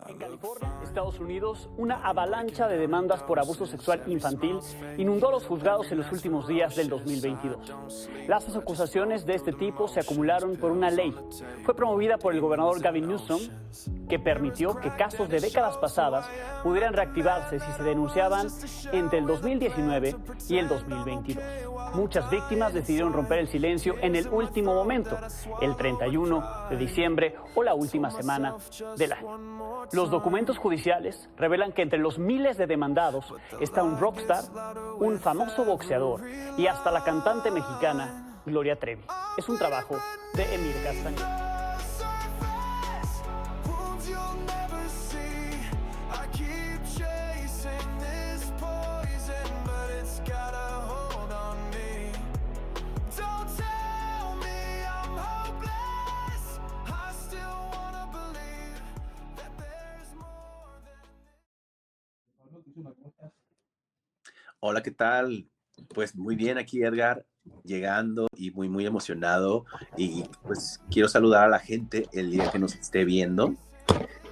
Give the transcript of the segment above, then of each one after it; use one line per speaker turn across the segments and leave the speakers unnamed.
En California, Estados Unidos, una avalancha de demandas por abuso sexual infantil inundó los juzgados en los últimos días del 2022. Las acusaciones de este tipo se acumularon por una ley. Fue promovida por el gobernador Gavin Newsom, que permitió que casos de décadas pasadas pudieran reactivarse si se denunciaban entre el 2019 y el 2022. Muchas víctimas decidieron romper el silencio en el último momento, el 31 de diciembre o la última semana del año. Los documentos judiciales revelan que entre los miles de demandados está un rockstar, un famoso boxeador y hasta la cantante mexicana Gloria Trevi. Es un trabajo de Emir Castañeda.
Hola, ¿qué tal? Pues muy bien aquí, Edgar, llegando y muy emocionado. Y pues quiero saludar a la gente el día que nos esté viendo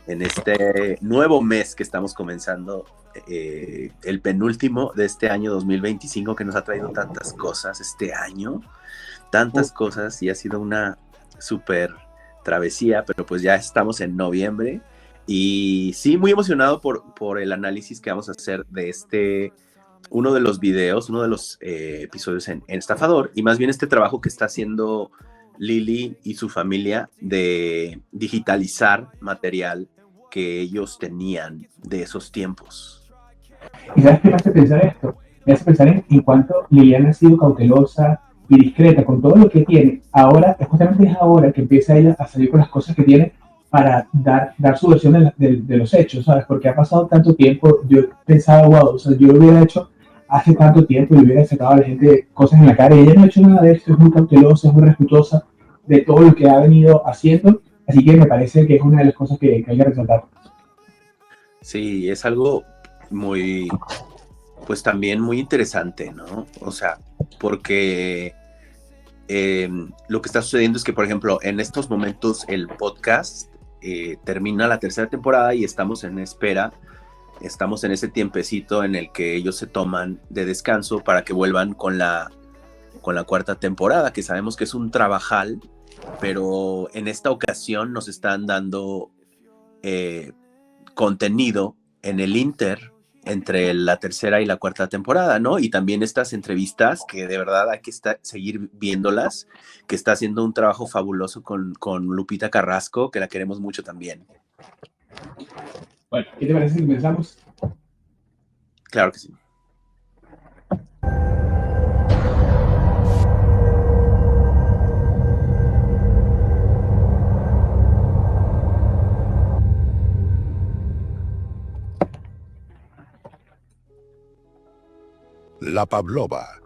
en este nuevo mes que estamos comenzando, el penúltimo de este año 2025, que nos ha traído tantas cosas este año, tantas cosas, y ha sido una súper travesía, pero pues ya estamos en noviembre y sí, muy emocionado por el análisis que vamos a hacer de uno de los videos, uno de los episodios en Estafador, y más bien este trabajo que está haciendo Lili y su familia de digitalizar material que ellos tenían de esos tiempos.
¿Y sabes qué me hace pensar esto? Me hace pensar en cuánto Liliana ha sido cautelosa y discreta con todo lo que tiene. Ahora, justamente es ahora que empieza ella a salir con las cosas que tiene para dar su versión de los hechos, ¿sabes? Porque ha pasado tanto tiempo. Yo pensaba, wow, o sea, yo lo hubiera hecho hace tanto tiempo y le hubiera sacado a la gente cosas en la cara, y ella no ha hecho nada de esto. Es muy cautelosa, es muy respetuosa de todo lo que ha venido haciendo, así que me parece que es una de las cosas que hay que resaltar.
Sí, es algo muy, pues también muy interesante, ¿no? O sea, porque lo que está sucediendo es que, por ejemplo, en estos momentos el podcast termina la tercera temporada y estamos en espera. Estamos en ese tiempecito en el que ellos se toman de descanso para que vuelvan con la cuarta temporada, que sabemos que es un trabajal, pero en esta ocasión nos están dando contenido en el entre la tercera y la cuarta temporada, ¿no? Y también estas entrevistas que de verdad hay que seguir viéndolas, que está haciendo un trabajo fabuloso con Lupita Carrasco, que la queremos mucho también.
Bueno, ¿qué te parece si comenzamos?
Claro que sí.
La Pavlova.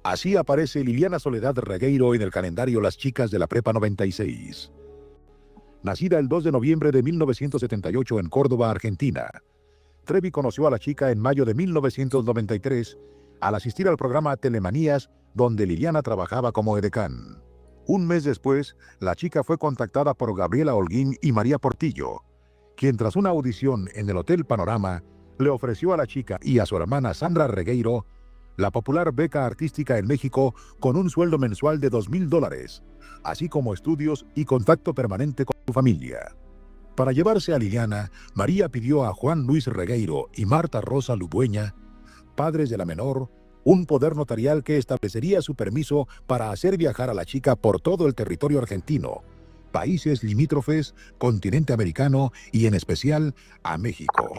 Así aparece Liliana Soledad Regueiro en el calendario Las Chicas de la Prepa 96. Nacida el 2 de noviembre de 1978 en Córdoba, Argentina, Trevi conoció a la chica en mayo de 1993 al asistir al programa Telemanías, donde Liliana trabajaba como edecán. Un mes después, la chica fue contactada por Gabriela Holguín y María Portillo, quien tras una audición en el Hotel Panorama le ofreció a la chica y a su hermana Sandra Regueiro la popular beca artística en México con un sueldo mensual de $2,000, así como estudios y contacto permanente con su familia. Para llevarse a Liliana, María pidió a Juan Luis Regueiro y Marta Rosa Lubueña, padres de la menor, un poder notarial que establecería su permiso para hacer viajar a la chica por todo el territorio argentino, países limítrofes, continente americano y en especial a México.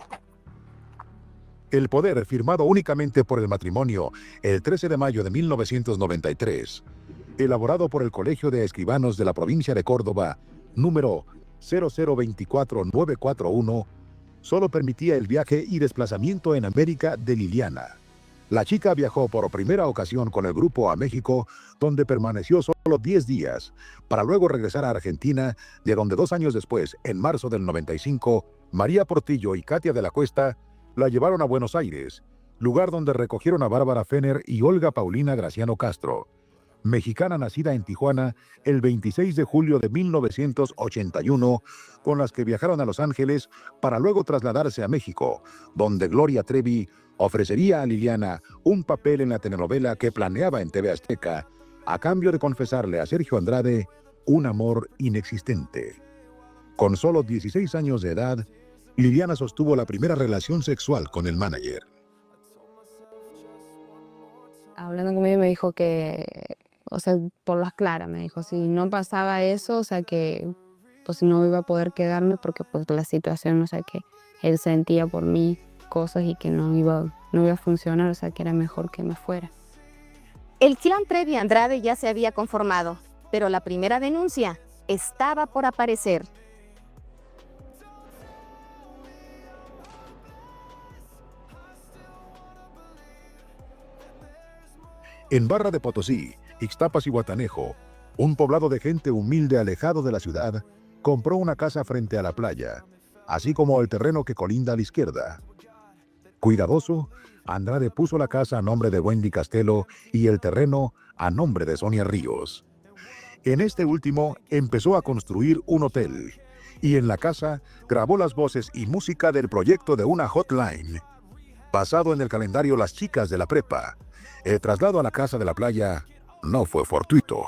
El poder, firmado únicamente por el matrimonio el 13 de mayo de 1993, elaborado por el Colegio de Escribanos de la provincia de Córdoba, número 0024941, solo permitía el viaje y desplazamiento en América de Liliana. La chica viajó por primera ocasión con el grupo a México, donde permaneció solo 10 días, para luego regresar a Argentina, de donde 2 años después, en marzo del 95, María Portillo y Katia de la Cuesta la llevaron a Buenos Aires, lugar donde recogieron a Bárbara Fenner y Olga Paulina Graciano Castro, mexicana nacida en Tijuana el 26 de julio de 1981, con las que viajaron a Los Ángeles para luego trasladarse a México, donde Gloria Trevi ofrecería a Liliana un papel en la telenovela que planeaba en TV Azteca, a cambio de confesarle a Sergio Andrade un amor inexistente. Con solo 16 años de edad, Liliana sostuvo la primera relación sexual con el manager.
Hablando conmigo me dijo que, o sea, por las claras, me dijo, si no pasaba eso, o sea, que pues no iba a poder quedarme porque pues la situación, o sea, que él sentía por mí cosas y que no iba a funcionar, o sea, que era mejor que me fuera.
El clan Trevi Andrade ya se había conformado, pero la primera denuncia estaba por aparecer.
En Barra de Potosí, Ixtapas y Guatanejo, un poblado de gente humilde alejado de la ciudad, compró una casa frente a la playa, así como el terreno que colinda a la izquierda. Cuidadoso, Andrade puso la casa a nombre de Wendy Castelo y el terreno a nombre de Sonia Ríos. En este último empezó a construir un hotel y en la casa grabó las voces y música del proyecto de una hotline. Basado en el calendario Las Chicas de la Prepa, el traslado a la casa de la playa no fue fortuito.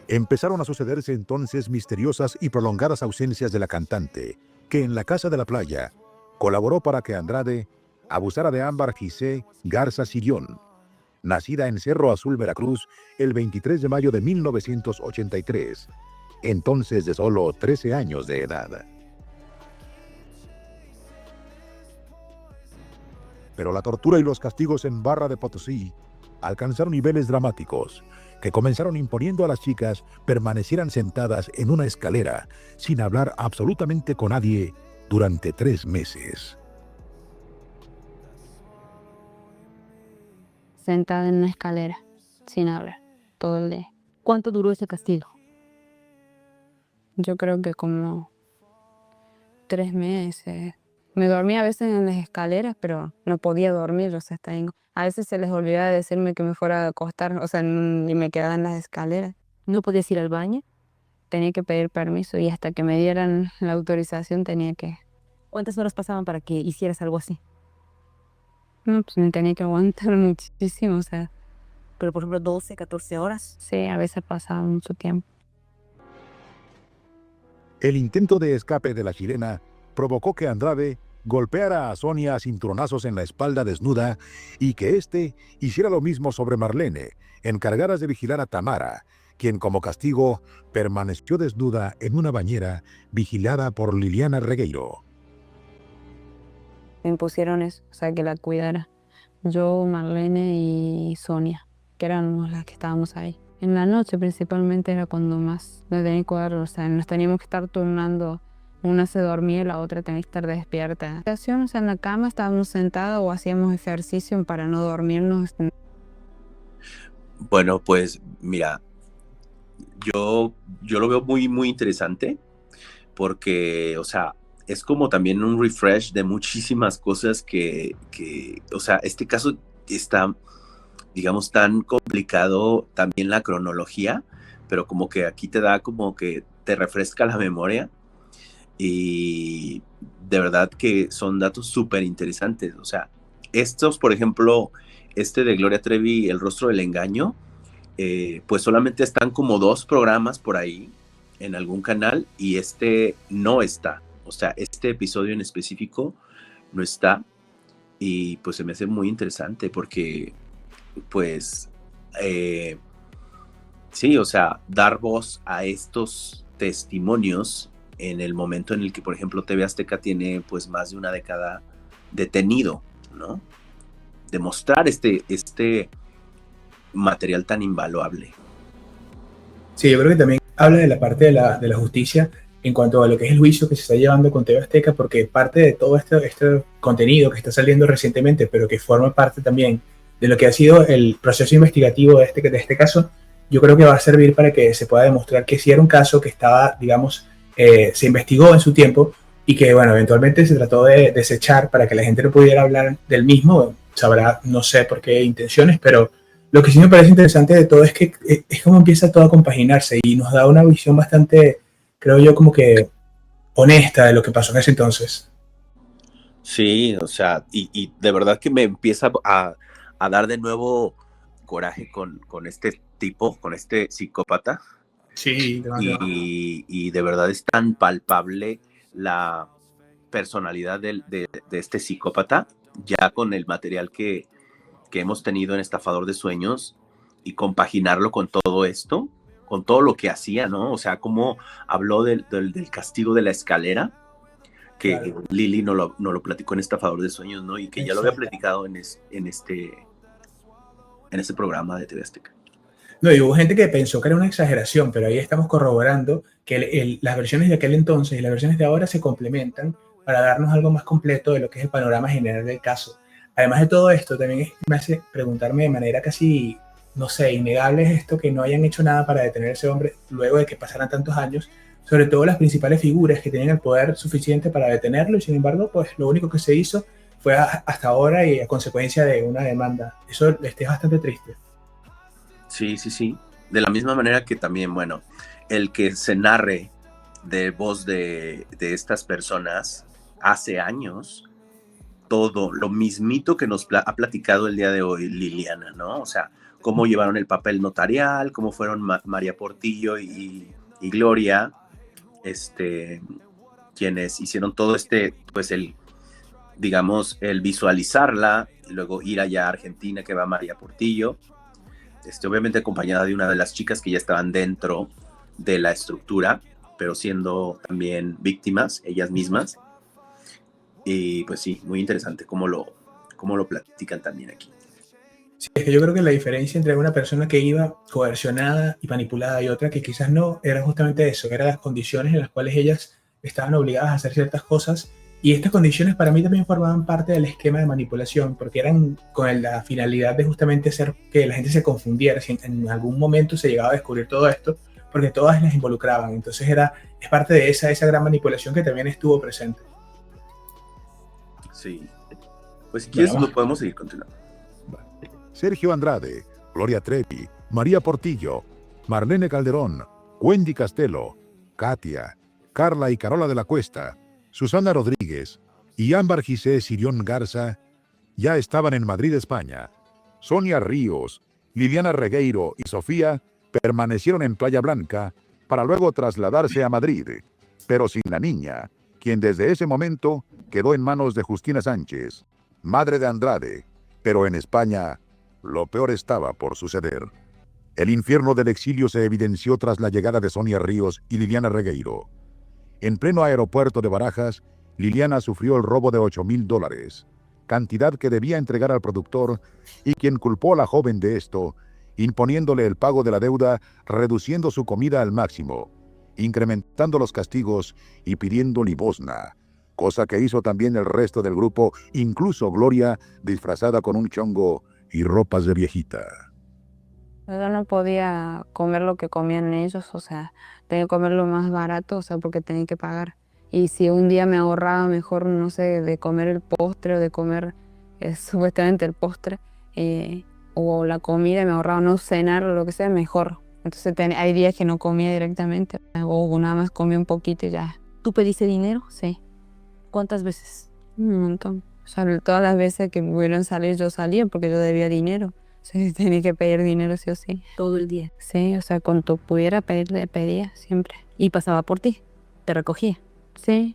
Empezaron a sucederse entonces misteriosas y prolongadas ausencias de la cantante, que en la casa de la playa colaboró para que Andrade abusara de Ámbar Gisé Garza Sirión, nacida en Cerro Azul, Veracruz, el 23 de mayo de 1983, entonces de solo 13 años de edad. Pero la tortura y los castigos en Barra de Potosí alcanzaron niveles dramáticos, que comenzaron imponiendo a las chicas permanecieran sentadas en una escalera sin hablar absolutamente con nadie durante 3 meses.
Sentada en una escalera, sin hablar, todo el día.
¿Cuánto duró ese castigo?
Yo creo que como 3 meses. Me dormía a veces en las escaleras, pero no podía dormir, o sea, a veces se les olvidaba decirme que me fuera a acostar, o sea, y me quedaba en las escaleras.
¿No podías ir al baño?
Tenía que pedir permiso y hasta que me dieran la autorización tenía que...
¿Cuántas horas pasaban para que hicieras algo así?
No, pues me tenía que aguantar muchísimo, o sea,
Pero por ejemplo 12, 14 horas.
sí, a veces pasaba mucho tiempo.
El intento de escape de la chilena provocó que Andrade golpeara a Sonia a cinturonazos en la espalda desnuda y que éste hiciera lo mismo sobre Marlene, encargadas de vigilar a Tamara, quien como castigo permaneció desnuda en una bañera vigilada por Liliana Regueiro.
Me impusieron eso, o sea, que la cuidara. Yo, Marlene y Sonia, que éramos las que estábamos ahí. En la noche principalmente era cuando más me tenía que cuidar, o sea, nos teníamos que estar turnando. Una se dormía y la otra tenía que estar despierta. O sea, en la cama estábamos sentados o hacíamos ejercicio para no dormirnos.
Bueno, pues mira, yo lo veo muy, muy interesante porque, o sea, es como también un refresh de muchísimas cosas que o sea, este caso está, digamos, tan complicado también la cronología, pero como que aquí te da como que te refresca la memoria. Y de verdad que son datos súper interesantes. O sea, estos, por ejemplo, este de Gloria Trevi, El rostro del engaño, pues solamente están como 2 programas por ahí en algún canal y este no está. O sea, este episodio en específico no está y pues se me hace muy interesante porque pues sí, o sea, dar voz a estos testimonios en el momento en el que, por ejemplo, TV Azteca tiene pues más de una década detenido, ¿no? Demostrar este material tan invaluable.
Sí, yo creo que también habla de la parte de la justicia en cuanto a lo que es el juicio que se está llevando con TV Azteca, porque parte de todo este contenido que está saliendo recientemente, pero que forma parte también de lo que ha sido el proceso investigativo de este caso, yo creo que va a servir para que se pueda demostrar que sí era un caso que estaba, digamos, se investigó en su tiempo y que, bueno, eventualmente se trató de desechar para que la gente no pudiera hablar del mismo sabrá, no sé por qué intenciones, pero lo que sí me parece interesante de todo es que es como empieza todo a compaginarse y nos da una visión bastante, creo yo, como que honesta de lo que pasó en ese entonces.
Sí, o sea, y de verdad que me empieza a dar de nuevo coraje con este tipo, con este psicópata,
Sí, demasiado.
y de verdad es tan palpable la personalidad de este psicópata, ya con el material que hemos tenido en Estafador de Sueños y compaginarlo con todo esto, con todo lo que hacía, ¿no? O sea, cómo habló del castigo de la escalera, que
Claro,
Lili no lo platicó en Estafador de Sueños, ¿no? Y que ya lo había
exacto.
platicado en este programa de TV Azteca.
No, y hubo gente que pensó que era una exageración, pero ahí estamos corroborando que las versiones de aquel entonces y las versiones de ahora se complementan para darnos algo más completo de lo que es el panorama general del caso. Además de todo esto, también me hace preguntarme de manera casi, no sé, innegable es esto que no hayan hecho nada para detener a ese hombre luego de que pasaran tantos años, sobre todo las principales figuras que tenían el poder suficiente para detenerlo y sin embargo, pues lo único que se hizo fue hasta ahora y a consecuencia de una demanda. Eso es bastante triste.
Sí, sí, sí. De la misma manera que también, bueno, el que se narre de voz de estas personas hace años, todo lo mismito que nos ha platicado el día de hoy Liliana, ¿no? O sea, cómo llevaron el papel notarial, cómo fueron María Portillo y Gloria, quienes hicieron todo pues digamos, el visualizarla, y luego ir allá a Argentina, que va María Portillo, obviamente acompañada de una de las chicas que ya estaban dentro de la estructura, pero siendo también víctimas ellas mismas. Y pues sí, muy interesante cómo lo platican también aquí.
Sí, es que yo creo que la diferencia entre una persona que iba coercionada y manipulada y otra que quizás no, era justamente eso, que eran las condiciones en las cuales ellas estaban obligadas a hacer ciertas cosas. Y estas condiciones para mí también formaban parte del esquema de manipulación, porque eran con la finalidad de justamente hacer que la gente se confundiera, si en algún momento se llegaba a descubrir todo esto, porque todas las involucraban. Entonces es parte de esa gran manipulación que también estuvo presente.
Sí. Pues si
Bueno,
quieres, lo podemos seguir continuando.
Sergio Andrade, Gloria Trevi, María Portillo, Marlene Calderón, Wendy Castelo, Katia, Carla y Carola de la Cuesta, Susana Rodríguez y Ámbar Gisé Sirión Garza ya estaban en Madrid, España. Sonia Ríos, Liliana Regueiro y Sofía permanecieron en Playa Blanca para luego trasladarse a Madrid, pero sin la niña, quien desde ese momento quedó en manos de Justina Sánchez, madre de Andrade, pero en España lo peor estaba por suceder. El infierno del exilio se evidenció tras la llegada de Sonia Ríos y Liliana Regueiro. En pleno aeropuerto de Barajas, Liliana sufrió el robo de $8,000, cantidad que debía entregar al productor y quien culpó a la joven de esto, imponiéndole el pago de la deuda, reduciendo su comida al máximo, incrementando los castigos y pidiendo limosna, cosa que hizo también el resto del grupo, incluso Gloria, disfrazada con un chongo y ropas de viejita.
Yo no podía comer lo que comían ellos, o sea, tenía que comer lo más barato, o sea, porque tenía que pagar. Y si un día me ahorraba mejor, no sé, de comer el postre o de comer supuestamente el postre o la comida, y me ahorraba no cenar o lo que sea, mejor. Entonces hay días que no comía directamente o nada más comía un poquito y ya.
¿Tú pediste dinero?
Sí,
¿Cuántas veces?
un montón. O sea, todas las veces que me hubieran salir yo salía porque yo debía dinero. O sea, tenía que pedir dinero sí o sí.
Todo el día.
Sí, o sea, cuanto pudiera pedir, le pedía siempre.
Y pasaba por ti. Te recogía.
Sí,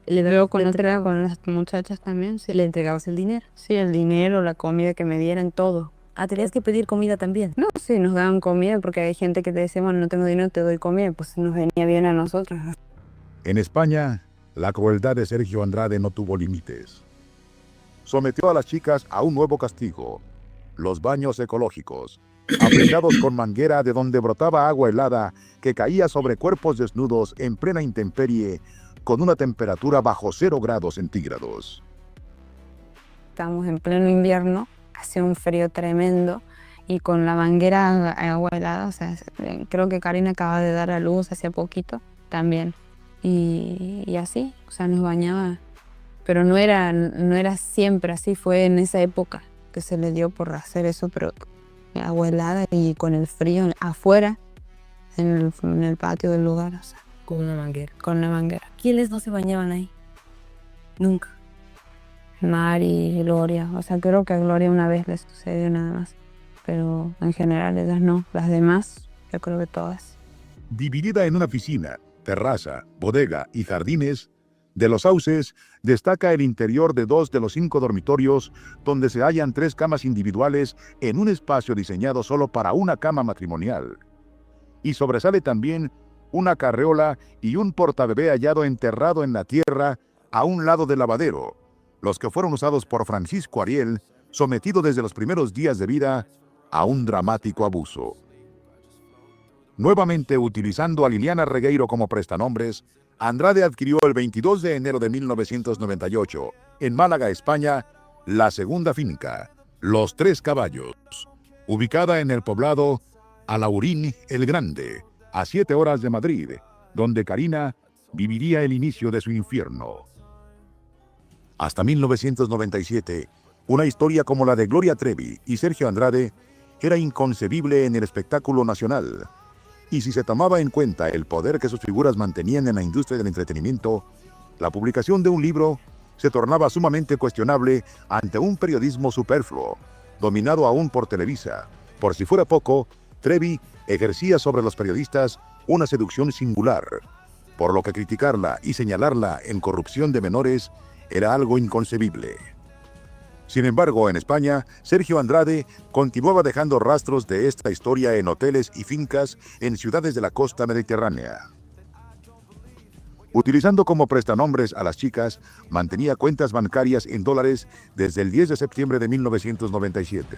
Le
luego con
le-
con las muchachas también, sí.
le entregabas el dinero.
Sí, el dinero, la comida que me dieran, todo.
Ah, tenías que pedir comida también.
No, sí, nos daban comida porque hay gente que te decía, bueno, no tengo dinero, te doy comida, pues nos venía bien a nosotros.
En España, la crueldad de Sergio Andrade no tuvo límites. Sometió a las chicas a un nuevo castigo: los baños ecológicos, aplicados con manguera de donde brotaba agua helada que caía sobre cuerpos desnudos en plena intemperie con una temperatura bajo 0 grados centígrados.
Estábamos en pleno invierno, hacía un frío tremendo y con la manguera agua helada, o sea, creo que Karina acaba de dar a luz hace poquito también. Y así, o sea, nos bañaba pero no era siempre así, fue en esa época que se le dio por hacer eso, pero agua helada y con el frío afuera, en el patio del lugar, o sea,
Con una manguera.
con la manguera.
¿Quiénes no se bañaban ahí? Nunca.
Mari, Gloria, o sea, creo que a Gloria una vez le sucedió nada más, pero en general ellas no, las demás, yo creo que todas.
Dividida en una piscina, terraza, bodega y jardines, de Los Sauces destaca el interior de 2 de los 5 dormitorios, donde se hallan 3 camas individuales en un espacio diseñado solo para una cama matrimonial. Y sobresale también una carreola y un portabebé hallado enterrado en la tierra a un lado del lavadero, los que fueron usados por Francisco Ariel, sometido desde los primeros días de vida a un dramático abuso. Nuevamente utilizando a Liliana Regueiro como prestanombres, Andrade adquirió el 22 de enero de 1998, en Málaga, España, la segunda finca, Los Tres Caballos, ubicada en el poblado Alhaurín el Grande, a 7 horas de Madrid, donde Karina viviría el inicio de su infierno. Hasta 1997, una historia como la de Gloria Trevi y Sergio Andrade era inconcebible en el espectáculo nacional. Y si se tomaba en cuenta el poder que sus figuras mantenían en la industria del entretenimiento, la publicación de un libro se tornaba sumamente cuestionable ante un periodismo superfluo, dominado aún por Televisa. Por si fuera poco, Trevi ejercía sobre los periodistas una seducción singular, por lo que criticarla y señalarla en corrupción de menores era algo inconcebible. Sin embargo, en España, Sergio Andrade continuaba dejando rastros de esta historia en hoteles y fincas en ciudades de la costa mediterránea. Utilizando como prestanombres a las chicas, mantenía cuentas bancarias en dólares desde el 10 de septiembre de 1997.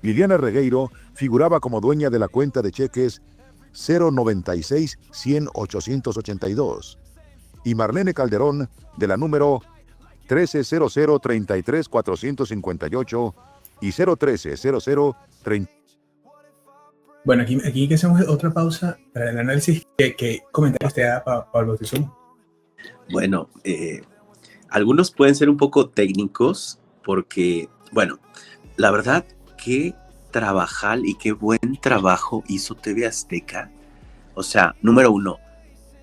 Liliana Regueiro figuraba como dueña de la cuenta de cheques 096 100 882 y Marlene Calderón de la número 1300 33 458 y 01300 30.
Bueno, aquí que hacemos otra pausa para el análisis. ¿Qué comentario usted da, Pablo Tizum?
Bueno, algunos pueden ser un poco técnicos porque, bueno, la verdad, qué trabajal y qué buen trabajo hizo TV Azteca. O sea, número uno,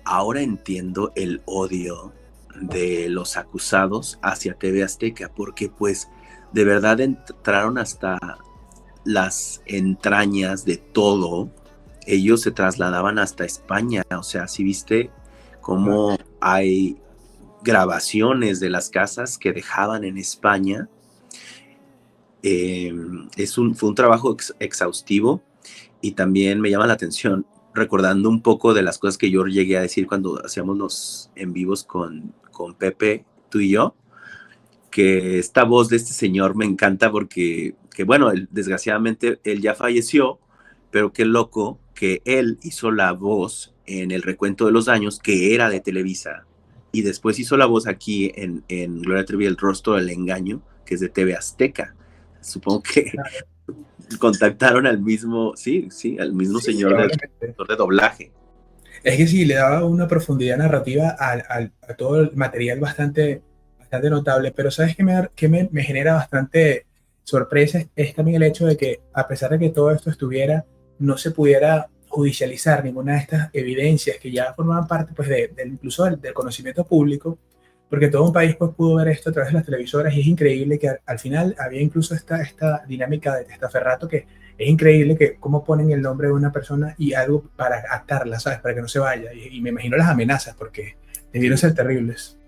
ahora entiendo el odio de los acusados hacia TV Azteca, porque pues de verdad entraron hasta las entrañas de todo. Ellos se trasladaban hasta España, o sea, si viste cómo hay grabaciones de las casas que dejaban en España. Fue un trabajo exhaustivo y también me llama la atención recordando un poco de las cosas que yo llegué a decir cuando hacíamos los en vivos con Pepe, tú y yo, que esta voz de este señor me encanta porque, bueno, desgraciadamente él ya falleció, pero qué loco que él hizo la voz en el recuento de los daños, que era de Televisa, y después hizo la voz aquí en Gloria Trevi, El Rostro del Engaño, que es de TV Azteca. Supongo que contactaron al mismo, al mismo señor de doblaje.
Es que sí, le daba una profundidad narrativa a todo el material bastante notable, pero ¿sabes qué me genera bastante sorpresa? Es también el hecho de que, a pesar de que todo esto estuviera, no se pudiera judicializar ninguna de estas evidencias que ya formaban parte pues, incluso del conocimiento público, porque todo un país pues, pudo ver esto a través de las televisoras, y es increíble que al final había incluso esta dinámica de testaferrato, que es increíble que cómo ponen el nombre de una persona y algo para atarla, ¿sabes? Para que no se vaya. Y me imagino las amenazas, porque debieron ser terribles.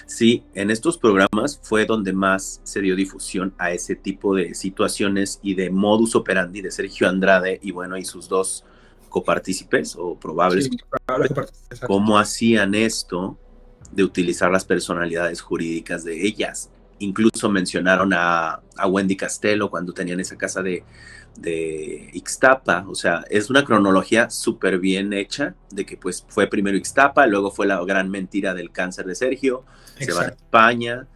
Sí, en estos programas fue donde más se dio difusión a ese tipo de situaciones y de modus operandi de Sergio Andrade y bueno, y sus dos copartícipes o probables, cómo hacían esto de utilizar las personalidades jurídicas de ellas. Incluso mencionaron a Wendy Castelo cuando tenían esa casa de Ixtapa. O sea, es una cronología súper bien hecha de que pues fue primero Ixtapa, luego fue la gran mentira del cáncer de Sergio. Exacto. Se van a España,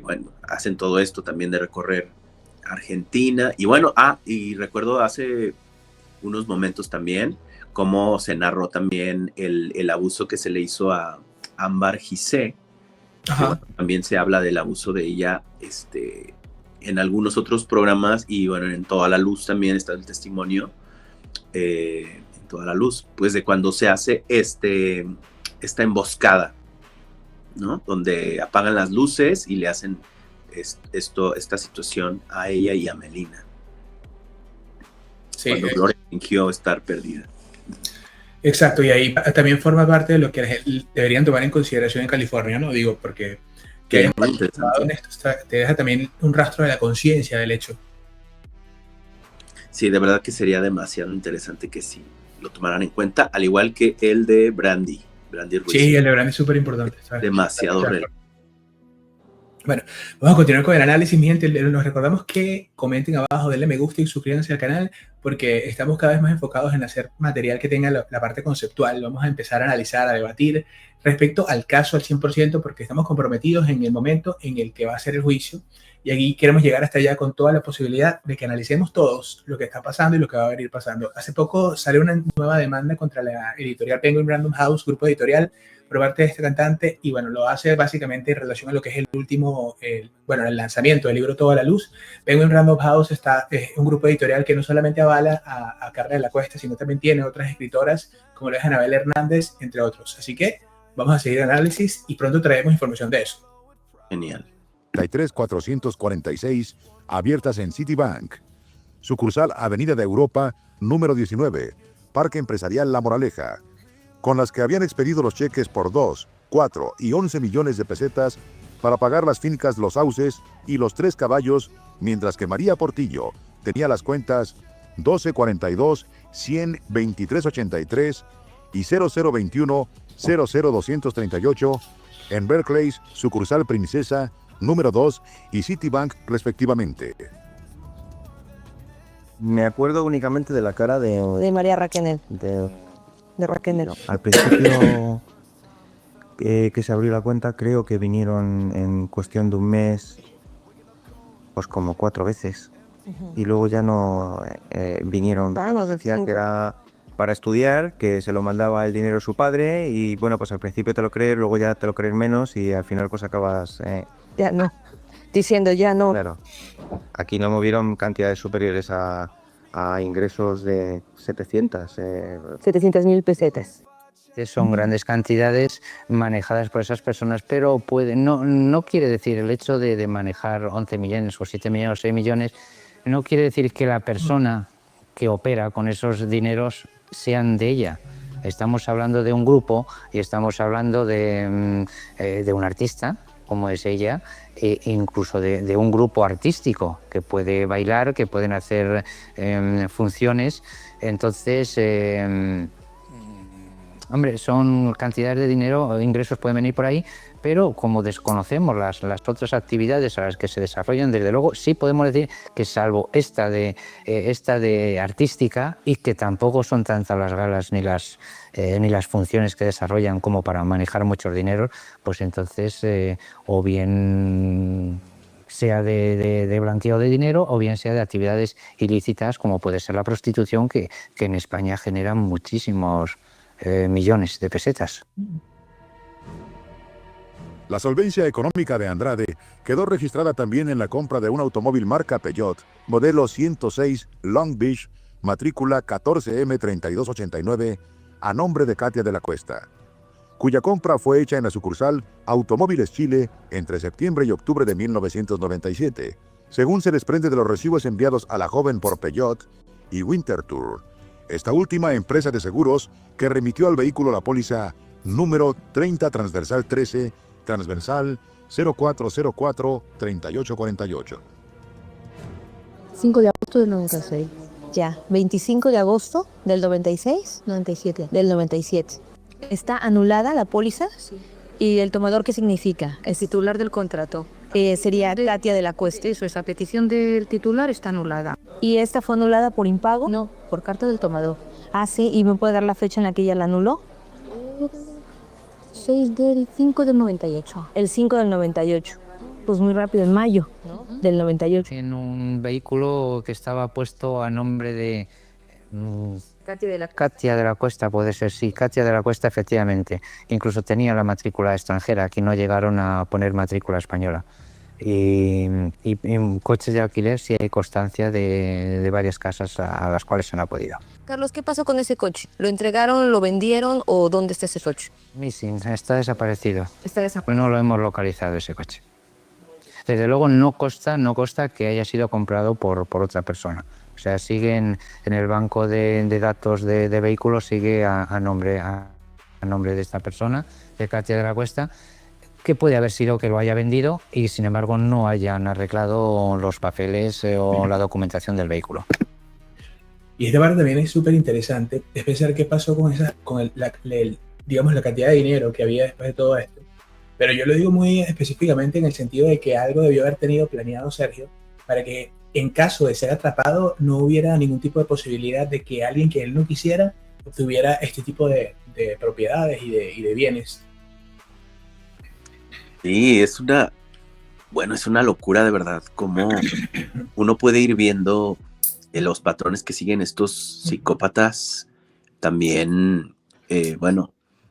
bueno, hacen todo esto también de recorrer Argentina. Y bueno, y recuerdo hace unos momentos también cómo se narró también el abuso que se le hizo a Ámbar Gizé,
Ajá.
También se habla del abuso de ella en algunos otros programas, y bueno, en Toda la Luz también está el testimonio, en Toda la Luz, pues de cuando se hace esta emboscada, ¿no? Donde apagan las luces y le hacen esta situación a ella y a Melina.
Sí,
Cuando Gloria fingió estar perdida.
exacto, y ahí también forma parte de lo que deberían tomar en consideración en California, ¿no? Digo, porque que
Sí,
hayan
muy
participado en
interesante.
esto te deja también un rastro de la conciencia del hecho.
Sí, de verdad que sería demasiado interesante que sí lo tomaran en cuenta, al igual que el de Brandy Ruiz.
Sí, el de Bran es súper importante.
Demasiado real.
Bueno, vamos a continuar con el análisis, mi gente. Nos recordamos que comenten abajo, denle me gusta y suscríbanse al canal, porque estamos cada vez más enfocados en hacer material que tenga la parte conceptual. Vamos a empezar a analizar, a debatir respecto al caso al 100%, porque estamos comprometidos en el momento en el que va a ser el juicio, y aquí queremos llegar hasta allá con toda la posibilidad de que analicemos todos lo que está pasando y lo que va a venir pasando. Hace poco salió una nueva demanda contra la editorial Penguin Random House, grupo editorial, por parte de este cantante, y bueno, lo hace básicamente en relación a lo que es el último, el lanzamiento del libro Toda la Luz. Penguin Random House es un grupo editorial que no solamente avala a Carla de la Cuesta, sino también tiene otras escritoras, como lo es Anabel Hernández, entre otros. Así que vamos a seguir el análisis y pronto traemos información de eso.
Genial.
33446, abiertas en Citibank. Sucursal Avenida de Europa, número 19, Parque Empresarial La Moraleja, con las que habían expedido los cheques por 2, 4 y 11 millones de pesetas para pagar las fincas Los Sauces y Los Tres Caballos, mientras que María Portillo tenía las cuentas 1242, 100, 2383 y 0021, 00238 en Berkeley, sucursal Princesa, número 2 y Citibank, respectivamente.
Me acuerdo únicamente de la cara
De María Raquenel.
de
Raquenel.
al principio que se abrió la cuenta, creo que vinieron en cuestión de un mes, pues como 4 veces. Y luego ya no vinieron. Decía que era para estudiar, que se lo mandaba el dinero a su padre, y bueno, pues al principio te lo crees, luego ya te lo crees menos, y al final pues acabas...
Ya no. Diciendo ya no.
Claro. Aquí no movieron cantidades superiores a ingresos de
700.000 pesetas.
Son grandes cantidades manejadas por esas personas, pero no quiere decir el hecho de manejar 11 millones o 7 millones o 6 millones, no quiere decir que la persona que opera con esos dineros sean de ella. Estamos hablando de un grupo y estamos hablando de un artista, como es ella, e incluso de un grupo artístico que puede bailar, que pueden hacer funciones. Entonces, hombre, son cantidades de dinero, ingresos pueden venir por ahí, pero como desconocemos las otras actividades a las que se desarrollan, desde luego sí podemos decir que salvo esta de artística, y que tampoco son tantas las galas ni las funciones que desarrollan como para manejar muchos dineros, pues entonces o bien sea de blanqueo de dinero o bien sea de actividades ilícitas, como puede ser la prostitución, que en España genera muchísimos millones de pesetas.
La solvencia económica de Andrade quedó registrada también en la compra de un automóvil marca Peugeot, modelo 106 Long Beach, matrícula 14M3289, a nombre de Katia de la Cuesta, cuya compra fue hecha en la sucursal Automóviles Chile entre septiembre y octubre de 1997, según se desprende de los recibos enviados a la joven por Peugeot y Winterthur, esta última empresa de seguros que remitió al vehículo la póliza número 30 transversal 13 transversal 0404-3848.
5 de agosto del 96. Ya, 25 de agosto del 96. 97. Del 97. Está anulada la póliza. ¿Y el tomador qué significa?
El titular del contrato.
Sería Katia de la Cuesta.
Eso, esa petición del titular está anulada.
¿Y esta fue anulada por impago?
No, por carta del tomador.
Ah, sí. ¿Y me puede dar la fecha en la que ella la anuló?
6 del 5 del 98.
El 5 del 98. Pues muy rápido, en mayo del 98.
En un vehículo que estaba puesto a nombre de Katia de la Cuesta puede ser, sí, Katia de la Cuesta efectivamente. Incluso tenía la matrícula extranjera, aquí no llegaron a poner matrícula española. Y en coches de alquiler sí hay constancia de varias casas a las cuales se han podido.
Carlos, ¿qué pasó con ese coche? ¿Lo entregaron, lo vendieron o dónde está ese coche?
Missing, está desaparecido.
Está desaparecido.
Pues no lo hemos localizado ese coche. Desde luego no consta que haya sido comprado por otra persona. O sea, sigue en el banco de datos de vehículos, sigue a nombre de esta persona, de Katia de la Cuesta, que puede haber sido que lo haya vendido y sin embargo no hayan arreglado los papeles o la documentación del vehículo.
Y esta parte también es súper interesante, es pensar qué pasó con digamos, la cantidad de dinero que había después de todo esto. Pero yo lo digo muy específicamente en el sentido de que algo debió haber tenido planeado Sergio para que en caso de ser atrapado no hubiera ningún tipo de posibilidad de que alguien que él no quisiera tuviera este tipo de propiedades y de bienes.
Sí, es una locura de verdad, como uno puede ir viendo los patrones que siguen estos psicópatas. También,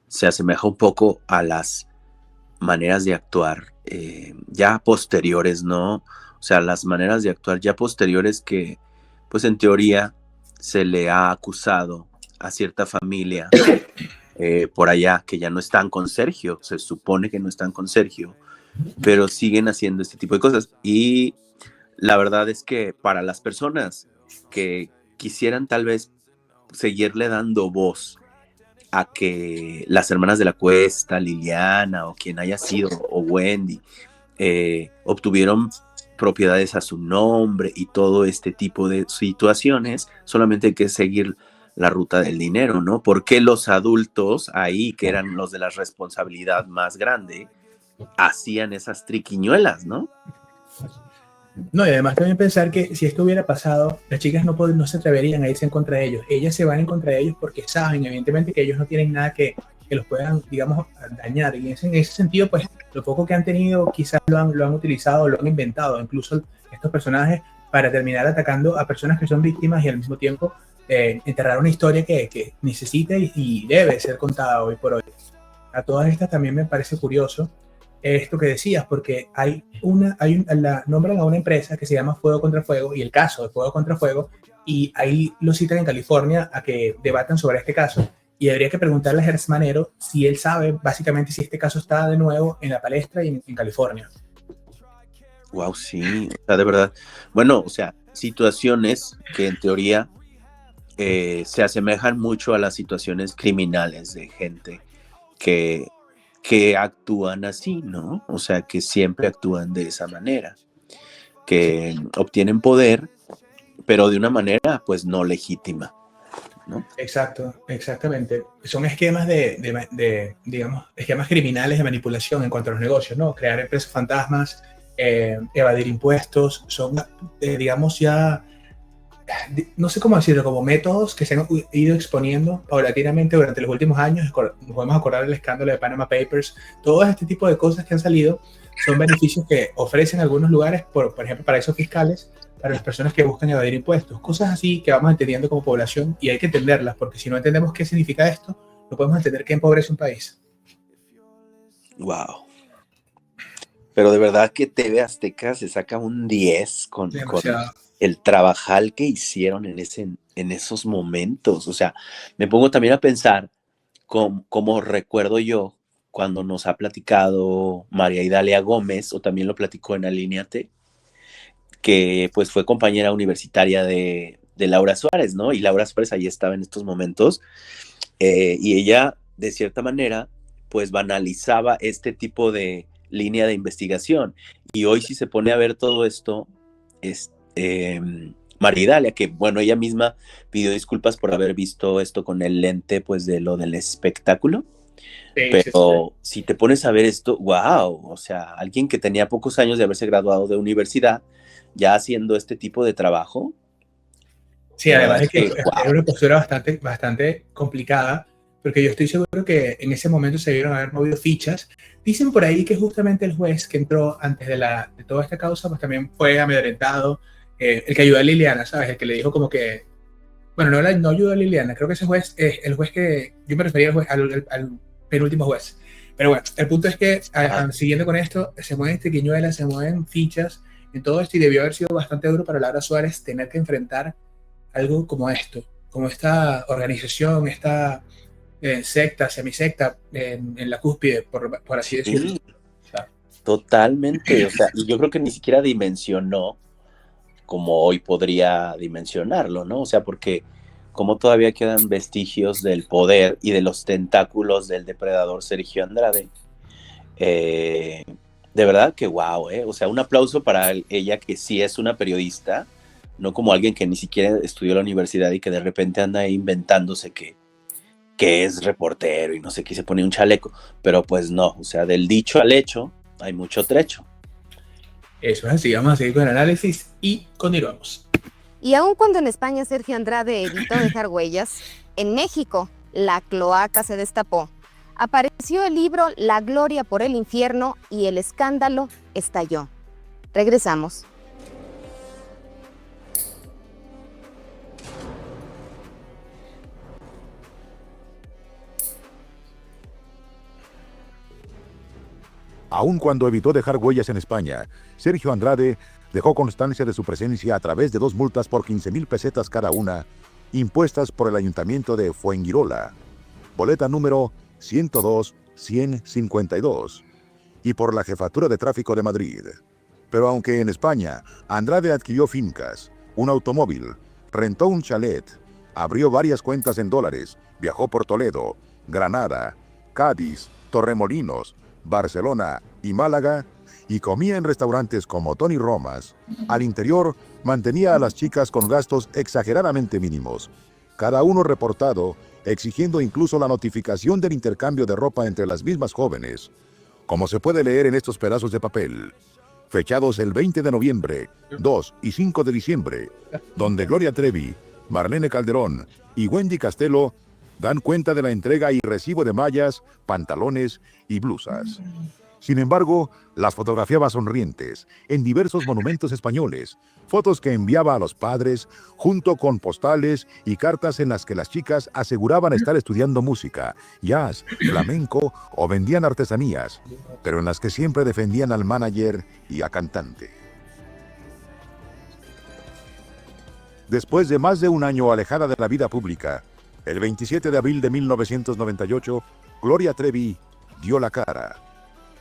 se asemeja un poco a las maneras de actuar ya posteriores, ¿no? O sea, las maneras de actuar ya posteriores que, pues en teoría, se le ha acusado a cierta familia por allá, que ya no están con Sergio, se supone que no están con Sergio, pero siguen haciendo este tipo de cosas. Y la verdad es que para las personas que quisieran tal vez seguirle dando voz a que las hermanas de la Cuesta, Liliana o quien haya sido, o Wendy, obtuvieron propiedades a su nombre y todo este tipo de situaciones, solamente hay que seguir la ruta del dinero, ¿no? Porque los adultos ahí, que eran los de la responsabilidad más grande, hacían esas triquiñuelas, ¿no?
No, y además también pensar que si esto hubiera pasado, las chicas no se atreverían a irse en contra de ellos. Ellas se van en contra de ellos porque saben, evidentemente, que ellos no tienen nada que los puedan, digamos, dañar. Y en ese sentido, pues, lo poco que han tenido quizás lo han utilizado, lo han inventado, incluso estos personajes, para terminar atacando a personas que son víctimas y al mismo tiempo enterrar una historia que necesita y debe ser contada hoy por hoy. A todas estas también me parece curioso esto que decías, porque nombran a una empresa que se llama Fuego contra Fuego, y el caso de Fuego contra Fuego, y ahí lo citan en California a que debatan sobre este caso, y habría que preguntarle a Gertz Manero si él sabe básicamente si este caso está de nuevo en la palestra y en California.
Wow, sí, o sea, de verdad. Bueno, o sea, situaciones que en teoría se asemejan mucho a las situaciones criminales de gente que actúan así, ¿no? O sea, que siempre actúan de esa manera, que obtienen poder, pero de una manera, pues, no legítima, ¿no?
Exactamente. Son esquemas digamos, esquemas criminales de manipulación en cuanto a los negocios, ¿no? Crear empresas fantasmas, evadir impuestos, son, digamos, ya, no sé cómo decirlo, como métodos que se han ido exponiendo paulatinamente durante los últimos años. Nos podemos acordar del escándalo de Panama Papers. Todo este tipo de cosas que han salido son beneficios que ofrecen algunos lugares, por ejemplo, paraísos fiscales, para las personas que buscan evadir impuestos. Cosas así que vamos entendiendo como población y hay que entenderlas, porque si no entendemos qué significa esto, no podemos entender qué empobrece un país.
Wow. Pero de verdad que TV Azteca se saca un 10 con el trabajal que hicieron en esos momentos. O sea, me pongo también a pensar como recuerdo yo cuando nos ha platicado María Idalia Gómez, o también lo platicó en Alíneate, que pues fue compañera universitaria de Laura Suárez, ¿no? Y Laura Suárez ahí estaba en estos momentos, y ella, de cierta manera, pues banalizaba este tipo de línea de investigación. Y hoy si se pone a ver todo esto, María Idalia, que bueno, ella misma pidió disculpas por haber visto esto con el lente, pues, de lo del espectáculo. Sí, pero sí. Si te pones a ver esto, wow, o sea, alguien que tenía pocos años de haberse graduado de universidad, ya haciendo este tipo de trabajo.
Sí, además es que es una postura bastante complicada, porque yo estoy seguro que en ese momento se debieron haber movido fichas. Dicen por ahí que justamente el juez que entró antes de toda esta causa, pues también fue amedrentado, el que ayudó a Liliana, ¿sabes? El que le dijo como que Bueno, no ayudó a Liliana, creo que ese juez es el juez que, yo me refería al penúltimo juez. Pero bueno, el punto es que, siguiendo con esto, se mueven triquiñuelas, se mueven fichas en todo esto, y debió haber sido bastante duro para Laura Suárez tener que enfrentar algo como esto, como esta organización, esta secta, semisecta en la cúspide, por así decirlo.
Sí, totalmente, o sea, y yo creo que ni siquiera dimensionó como hoy podría dimensionarlo, ¿no? O sea, porque como todavía quedan vestigios del poder y de los tentáculos del depredador Sergio Andrade. De verdad que wow, o sea, un aplauso para ella, que sí es una periodista, no como alguien que ni siquiera estudió la universidad y que de repente anda ahí inventándose que es reportero y no sé qué, se pone un chaleco, pero pues no, o sea, del dicho al hecho hay mucho trecho.
Eso es así, vamos a seguir con el análisis y continuamos.
Y aun cuando en España Sergio Andrade evitó dejar huellas, en México la cloaca se destapó. Apareció el libro La Gloria por el Infierno y el escándalo estalló. Regresamos.
Aun cuando evitó dejar huellas en España, Sergio Andrade dejó constancia de su presencia a través de 2 multas por 15,000 pesetas cada una, impuestas por el Ayuntamiento de Fuengirola, boleta número 102-152, y por la Jefatura de Tráfico de Madrid. Pero aunque en España Andrade adquirió fincas, un automóvil, rentó un chalet, abrió varias cuentas en dólares, viajó por Toledo, Granada, Cádiz, Torremolinos, Barcelona y Málaga, y comía en restaurantes como Tony Romas, al interior mantenía a las chicas con gastos exageradamente mínimos, cada uno reportado, exigiendo incluso la notificación del intercambio de ropa entre las mismas jóvenes, como se puede leer en estos pedazos de papel, fechados el 20 de noviembre, 2 y 5 de diciembre, donde Gloria Trevi, Marlene Calderón y Wendy Castelo dan cuenta de la entrega y recibo de mallas, pantalones y blusas. Sin embargo, las fotografiaba sonrientes en diversos monumentos españoles, fotos que enviaba a los padres, junto con postales y cartas en las que las chicas aseguraban estar estudiando música, jazz, flamenco o vendían artesanías, pero en las que siempre defendían al manager y a cantante. Después de más de un año alejada de la vida pública, el 27 de abril de 1998, Gloria Trevi dio la cara.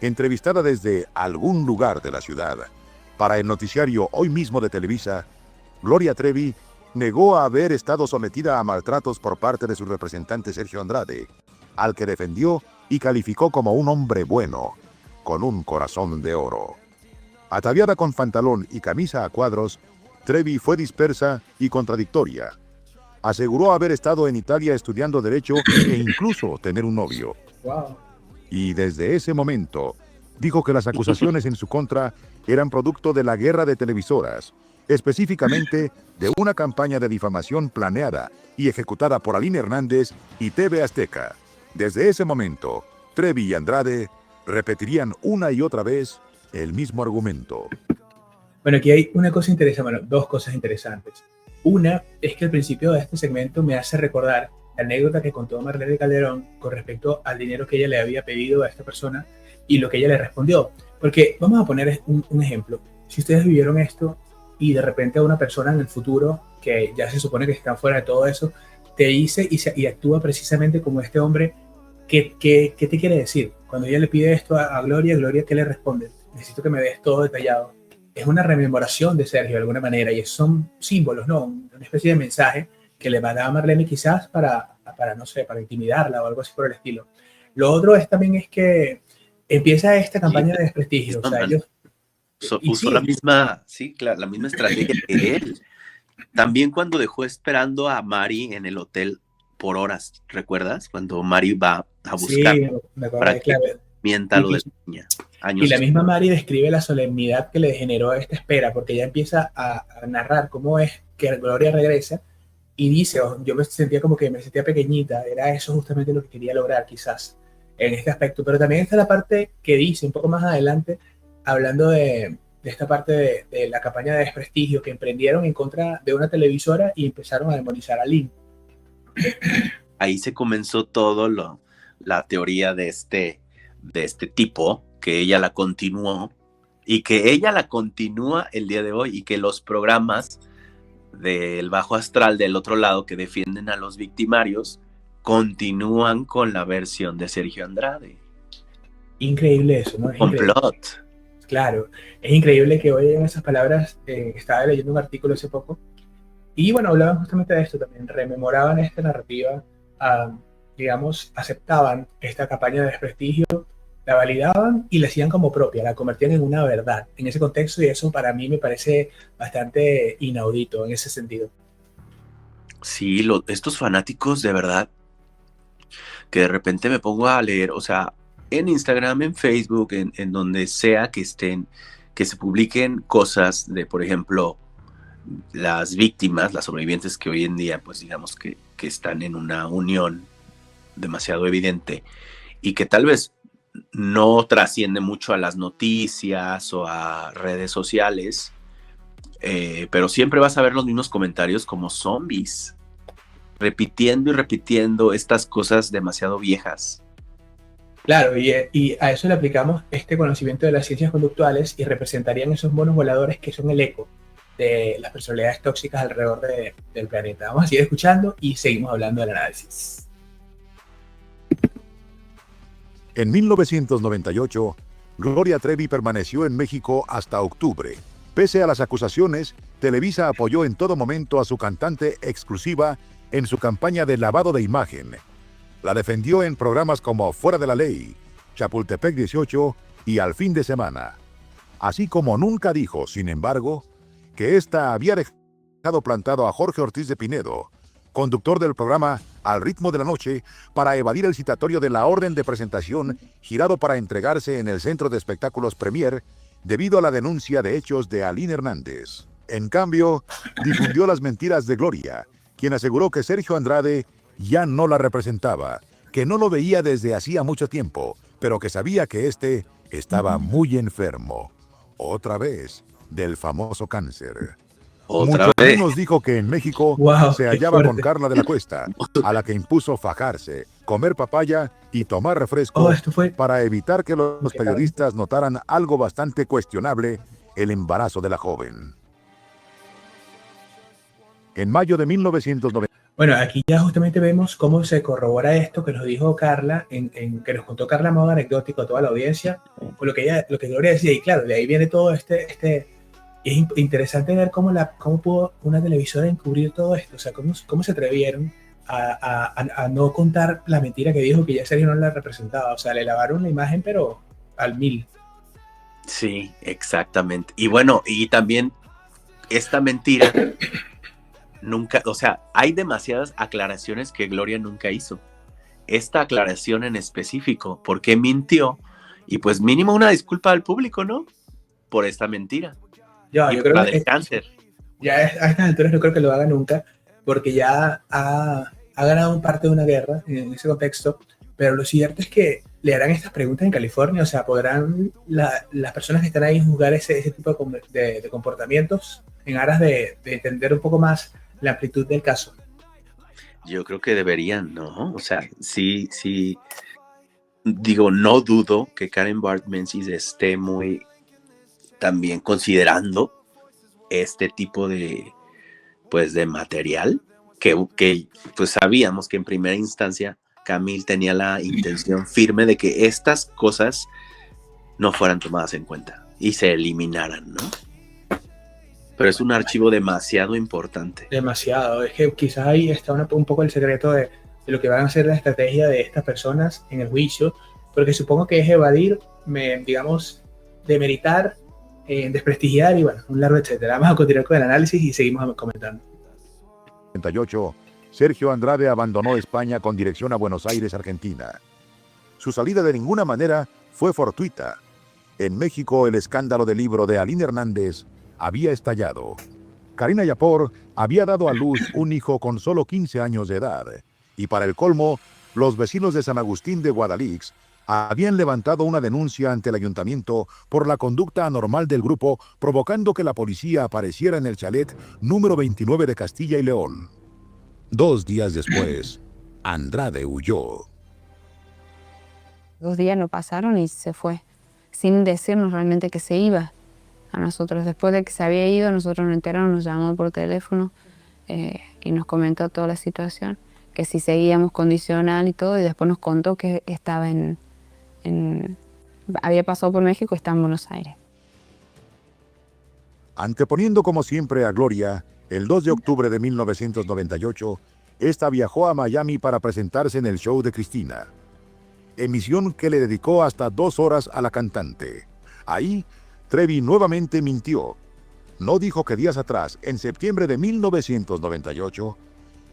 Entrevistada desde algún lugar de la ciudad, para el noticiario Hoy Mismo de Televisa, Gloria Trevi negó haber estado sometida a maltratos por parte de su representante Sergio Andrade, al que defendió y calificó como un hombre bueno, con un corazón de oro. Ataviada con pantalón y camisa a cuadros, Trevi fue dispersa y contradictoria. Aseguró haber estado en Italia estudiando Derecho e incluso tener un novio.
Wow.
Y desde ese momento, dijo que las acusaciones en su contra eran producto de la guerra de televisoras, específicamente de una campaña de difamación planeada y ejecutada por Aline Hernández y TV Azteca. Desde ese momento, Trevi y Andrade repetirían una y otra vez el mismo argumento.
Bueno, aquí hay una cosa interesante, bueno, 2 cosas interesantes. Una es que al principio de este segmento me hace recordar la anécdota que contó Marlene Calderón con respecto al dinero que ella le había pedido a esta persona y lo que ella le respondió. Porque vamos a poner un ejemplo. Si ustedes vivieron esto y de repente a una persona en el futuro, que ya se supone que está fuera de todo eso, te dice y actúa precisamente como este hombre, ¿qué te quiere decir? Cuando ella le pide esto a Gloria, ¿qué le responde? Necesito que me des todo detallado. Es una rememoración de Sergio de alguna manera y son símbolos, ¿no? Una especie de mensaje que le mandaba a Marlene quizás para, no sé, para intimidarla o algo así por el estilo. Lo otro es que empieza esta campaña de desprestigio. O sea, ellos
usó la misma estrategia que él. También cuando dejó esperando a Mari en el hotel por horas, ¿recuerdas? Cuando Mari va a buscar para que mienta lo de la niña.
Y la misma Mari describe la solemnidad que le generó esta espera, porque ella empieza a narrar cómo es que Gloria regresa y dice, yo me sentía como que me sentía pequeñita, era eso justamente lo que quería lograr quizás en este aspecto. Pero también está la parte que dice un poco más adelante, hablando de de esta parte de la campaña de desprestigio que emprendieron en contra de una televisora y empezaron a demonizar a Lynn.
Ahí se comenzó todo la teoría de este tipo, que ella la continuó y que ella la continúa el día de hoy, y que los programas del bajo astral del otro lado que defienden a los victimarios continúan con la versión de Sergio Andrade.
Increíble eso, ¿no? Es increíble.
Complot.
Claro, es increíble que oigan esas palabras. Estaba leyendo un artículo hace poco y bueno, hablaban justamente de esto también, rememoraban esta narrativa, digamos, aceptaban esta campaña de desprestigio, la validaban y la hacían como propia, la convertían en una verdad en ese contexto, y eso para mí me parece bastante inaudito en ese sentido.
Sí, estos fanáticos de verdad, que de repente me pongo a leer, o sea, en Instagram, en Facebook, en donde sea que estén, que se publiquen cosas de, por ejemplo, las víctimas, las sobrevivientes que hoy en día, pues digamos que están en una unión demasiado evidente y que tal vez no trasciende mucho a las noticias o a redes sociales, pero siempre vas a ver los mismos comentarios como zombies, repitiendo y repitiendo estas cosas demasiado viejas.
Claro, y a eso le aplicamos este conocimiento de las ciencias conductuales y representarían esos monos voladores que son el eco de las personalidades tóxicas alrededor del planeta. Vamos a seguir escuchando y seguimos hablando del análisis.
En 1998, Gloria Trevi permaneció en México hasta octubre. Pese a las acusaciones, Televisa apoyó en todo momento a su cantante exclusiva en su campaña de lavado de imagen. La defendió en programas como Fuera de la Ley, Chapultepec 18 y Al Fin de Semana. Así como nunca dijo, sin embargo, que ésta había dejado plantado a Jorge Ortiz de Pinedo, conductor del programa Al Ritmo de la Noche, para evadir el citatorio de la orden de presentación girado para entregarse en el Centro de Espectáculos Premier debido a la denuncia de hechos de Aline Hernández. En cambio, difundió las mentiras de Gloria, quien aseguró que Sergio Andrade ya no la representaba, que no lo veía desde hacía mucho tiempo, pero que sabía que éste estaba muy enfermo. Otra vez, del famoso cáncer.
Otra
Mucho
vez.
menos dijo que en México se hallaba con Carla de la Cuesta, a la que impuso fajarse, comer papaya y tomar refresco para evitar que los periodistas notaran algo bastante cuestionable, el embarazo de la joven. En mayo de 1990.
Bueno, aquí ya justamente vemos cómo se corrobora esto que nos dijo Carla, que nos contó Carla a modo anecdótico a toda la audiencia, por lo que Gloria decía, y claro, de ahí viene todo es interesante ver cómo pudo una televisora encubrir todo esto, o sea, cómo se atrevieron a no contar la mentira que dijo, que ya Sergio no la representaba, o sea, le lavaron la imagen, pero al 1000.
Sí, exactamente. Y bueno, y también esta mentira nunca, o sea, hay demasiadas aclaraciones que Gloria nunca hizo. Esta aclaración en específico, ¿por qué mintió? Y pues mínimo una disculpa al público, ¿no? Por esta mentira.
Yo
y
creo
la
que
del cáncer.
Ya a estas alturas no creo que lo haga nunca, porque ya ha ganado parte de una guerra en ese contexto, pero lo cierto es que le harán estas preguntas en California, o sea, podrán las personas que están ahí juzgar ese tipo de comportamientos en aras de entender un poco más la amplitud del caso.
Yo creo que deberían, ¿no? O sea, sí, digo, no dudo que Karen Barth Menzies esté muy también considerando este tipo de, pues, de material que pues sabíamos que en primera instancia Camille tenía la intención firme de que estas cosas no fueran tomadas en cuenta y se eliminaran, ¿no? Pero es un archivo demasiado importante.
Demasiado. Es que quizás ahí está un poco el secreto de lo que van a ser la estrategia de estas personas en el juicio, porque supongo que es evadir, digamos, demeritar, desprestigiar y bueno, un largo etcétera. Vamos a continuar con el análisis y seguimos comentando.
1998, Sergio Andrade abandonó España con dirección a Buenos Aires, Argentina. Su salida de ninguna manera fue fortuita. En México, el escándalo del libro de Aline Hernández había estallado. Karina Yapor había dado a luz un hijo con solo 15 años de edad, y para el colmo, los vecinos de San Agustín de Guadalix habían levantado una denuncia ante el ayuntamiento por la conducta anormal del grupo, provocando que la policía apareciera en el chalet número 29 de Castilla y León. 2 días después, Andrade huyó.
2 días no pasaron y se fue, sin decirnos realmente que se iba. A nosotros, después de que se había ido, nosotros nos enteramos, nos llamó por teléfono y nos comentó toda la situación, que si seguíamos condicional y todo, y después nos contó que estaba había pasado por México y estaba en Buenos Aires.
Anteponiendo como siempre a Gloria, el 2 de octubre de 1998, esta viajó a Miami para presentarse en el show de Cristina, emisión que le dedicó hasta 2 horas a la cantante. Ahí, Trevi nuevamente mintió. No dijo que días atrás, en septiembre de 1998,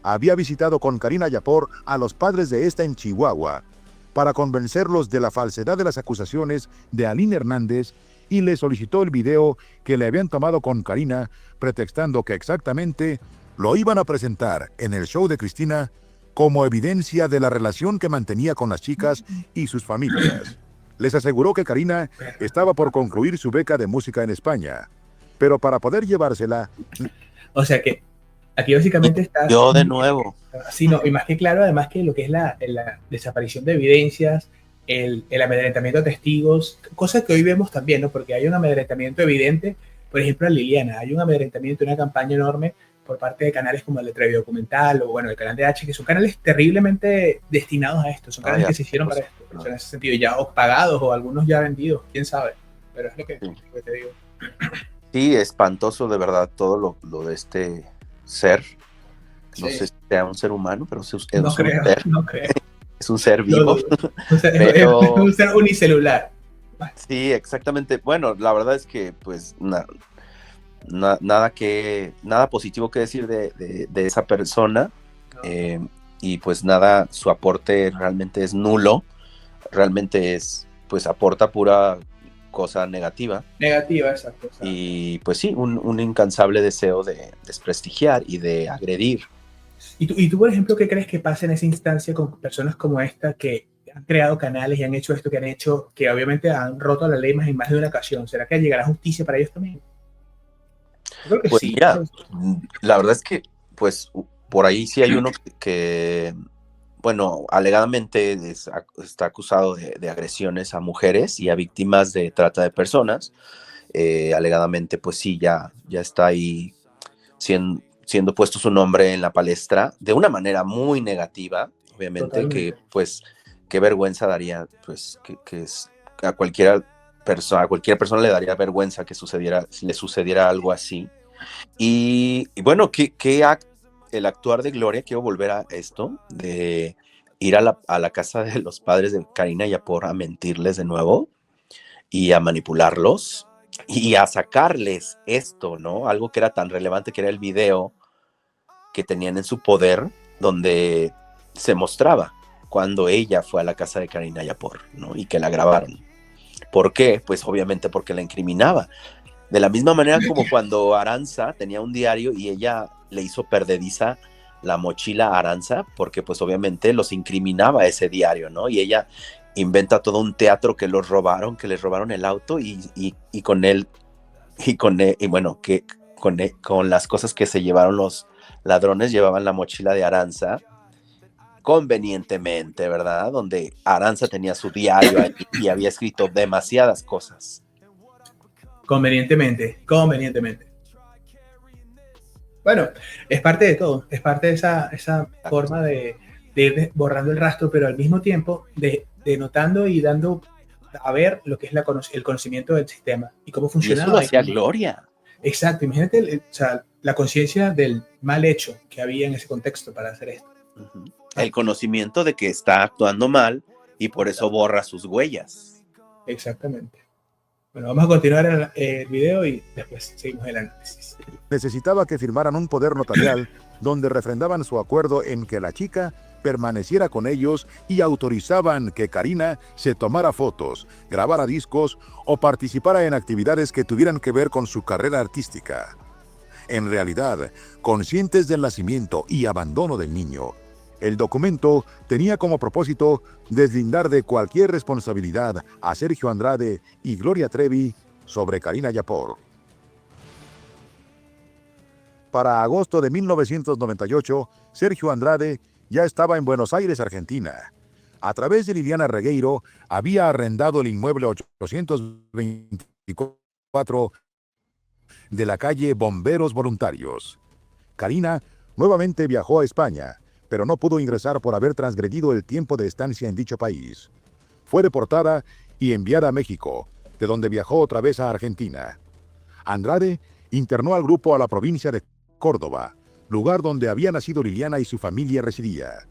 había visitado con Karina Yapor a los padres de esta en Chihuahua para convencerlos de la falsedad de las acusaciones de Aline Hernández y le solicitó el video que le habían tomado con Karina, pretextando que exactamente lo iban a presentar en el show de Cristina como evidencia de la relación que mantenía con las chicas y sus familias. Les aseguró que Karina estaba por concluir su beca de música en España, pero para poder llevársela...
O sea que aquí básicamente está...
Yo de nuevo.
Sí, no, y más que claro, además que lo que es la desaparición de evidencias, el amedrentamiento de testigos, cosas que hoy vemos también, ¿no? Porque hay un amedrentamiento evidente, por ejemplo, a Liliana, hay un amedrentamiento, una campaña enorme por parte de canales como el de Trevi Documental o bueno, el canal de H, que son canales terriblemente destinados a esto, son canales que se hicieron para esto, pero en ese sentido ya o pagados o algunos ya vendidos, quién sabe, pero es lo que te digo.
Sí, espantoso de verdad todo lo de este ser. No sé si sea un ser humano, pero es un ser.
No creo.
Es un ser vivo.
Pero... Es un ser unicelular.
Sí, exactamente. Bueno, la verdad es que pues nada positivo que decir de esa persona. Y pues nada, su aporte realmente es nulo. Realmente pues aporta pura cosa negativa.
Negativa, exacto.
Y pues sí, un incansable deseo de desprestigiar y de agredir.
¿Y tú, por ejemplo, qué crees que pasa en esa instancia con personas como esta que han creado canales y han hecho esto que han hecho, que obviamente han roto la ley en más de una ocasión? ¿Será que llegará justicia para ellos también? Yo creo que
pues
sí.
Mira, la verdad es que pues por ahí sí hay uno que bueno, alegadamente está acusado de agresiones a mujeres y a víctimas de trata de personas. Alegadamente, pues sí, ya está ahí siendo puesto su nombre en la palestra de una manera muy negativa, obviamente. Totalmente. Que pues qué vergüenza daría, pues que a cualquier persona le daría vergüenza que le sucediera algo así. Y bueno, el actuar de Gloria, quiero volver a esto, de ir a la casa de los padres de Karina Yapor a mentirles de nuevo y a manipularlos y a sacarles esto, ¿no? Algo que era tan relevante, que era el video que tenían en su poder, donde se mostraba cuando ella fue a la casa de Karina Yapor, ¿no? Y que la grabaron. ¿Por qué? Pues obviamente porque la incriminaba. De la misma manera como cuando Aranza tenía un diario y ella le hizo perdediza la mochila a Aranza, porque pues obviamente los incriminaba ese diario, ¿no? Y ella inventa todo un teatro que les robaron el auto y con las cosas que se llevaron los ladrones, llevaban la mochila de Aranza convenientemente, ¿verdad? Donde Aranza tenía su diario ahí y había escrito demasiadas cosas.
Convenientemente. Bueno, es parte de todo, es parte de esa forma de ir borrando el rastro, pero al mismo tiempo denotando y dando a ver lo que es el conocimiento del sistema y cómo funcionaba.
Y eso lo hacía Gloria.
Exacto, imagínate la conciencia del mal hecho que había en ese contexto para hacer esto.
Uh-huh. El conocimiento de que está actuando mal y por eso borra sus huellas.
Exactamente. Bueno, vamos a continuar el video y después seguimos el análisis.
Necesitaba que firmaran un poder notarial donde refrendaban su acuerdo en que la chica permaneciera con ellos y autorizaban que Karina se tomara fotos, grabara discos o participara en actividades que tuvieran que ver con su carrera artística. En realidad, conscientes del nacimiento y abandono del niño, El documento tenía como propósito deslindar de cualquier responsabilidad a Sergio Andrade y Gloria Trevi sobre Karina Yapor. Para agosto de 1998, Sergio Andrade ya estaba en Buenos Aires, Argentina. A través de Liliana Regueiro, había arrendado el inmueble 824 de la calle Bomberos Voluntarios. Karina nuevamente viajó a España, pero no pudo ingresar por haber transgredido el tiempo de estancia en dicho país. Fue deportada y enviada a México, de donde viajó otra vez a Argentina. Andrade internó al grupo a la provincia de Córdoba, lugar donde había nacido Liliana y su familia residía.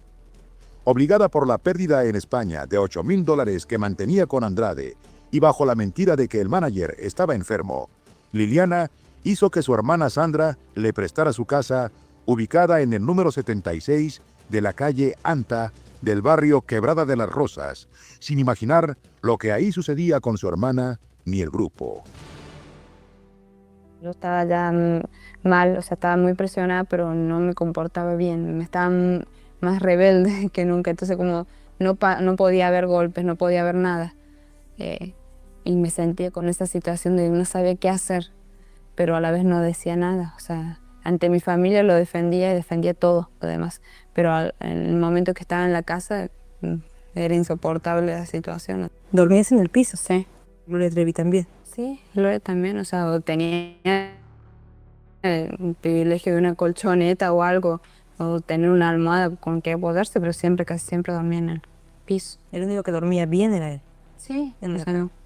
Obligada por la pérdida en España de $8,000 que mantenía con Andrade y bajo la mentira de que el manager estaba enfermo, Liliana hizo que su hermana Sandra le prestara su casa, ubicada en el número 76 de la calle Anta del barrio Quebrada de las Rosas, sin imaginar lo que ahí sucedía con su hermana ni el grupo.
Yo estaba ya mal, o sea, estaba muy presionada, pero no me comportaba bien. Me estaba más rebelde que nunca, entonces como no podía haber golpes, no podía haber nada. Y me sentía con esa situación de no sabía qué hacer, pero a la vez no decía nada. O sea, ante mi familia lo defendía y defendía todo lo demás. Pero en el momento que estaba en la casa era insoportable la situación.
¿Dormías en el piso?
Sí.
Gloria Trevi también.
Sí, Gloria también, o sea, tenía el privilegio de una colchoneta o algo, o tener una almohada con que apoyarse, pero casi siempre dormía en el piso.
El único que dormía bien era él.
Sí,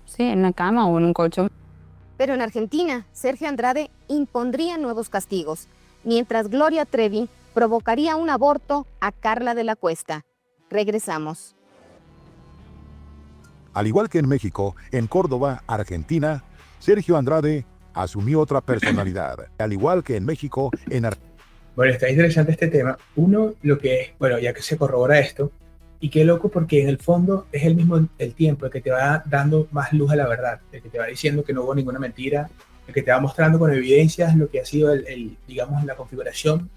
sí, en la cama o en un colchón.
Pero en Argentina, Sergio Andrade impondría nuevos castigos, mientras Gloria Trevi provocaría un aborto a Carla de la Cuesta. Regresamos.
Al igual que en México, en Córdoba, Argentina, Sergio Andrade asumió otra personalidad. Al igual que en México,
Bueno, está interesante este tema. Uno, lo que es, bueno, ya que se corrobora esto, y qué loco porque en el fondo es el mismo el tiempo el que te va dando más luz a la verdad, el que te va diciendo que no hubo ninguna mentira, el que te va mostrando con evidencias lo que ha sido digamos, la configuración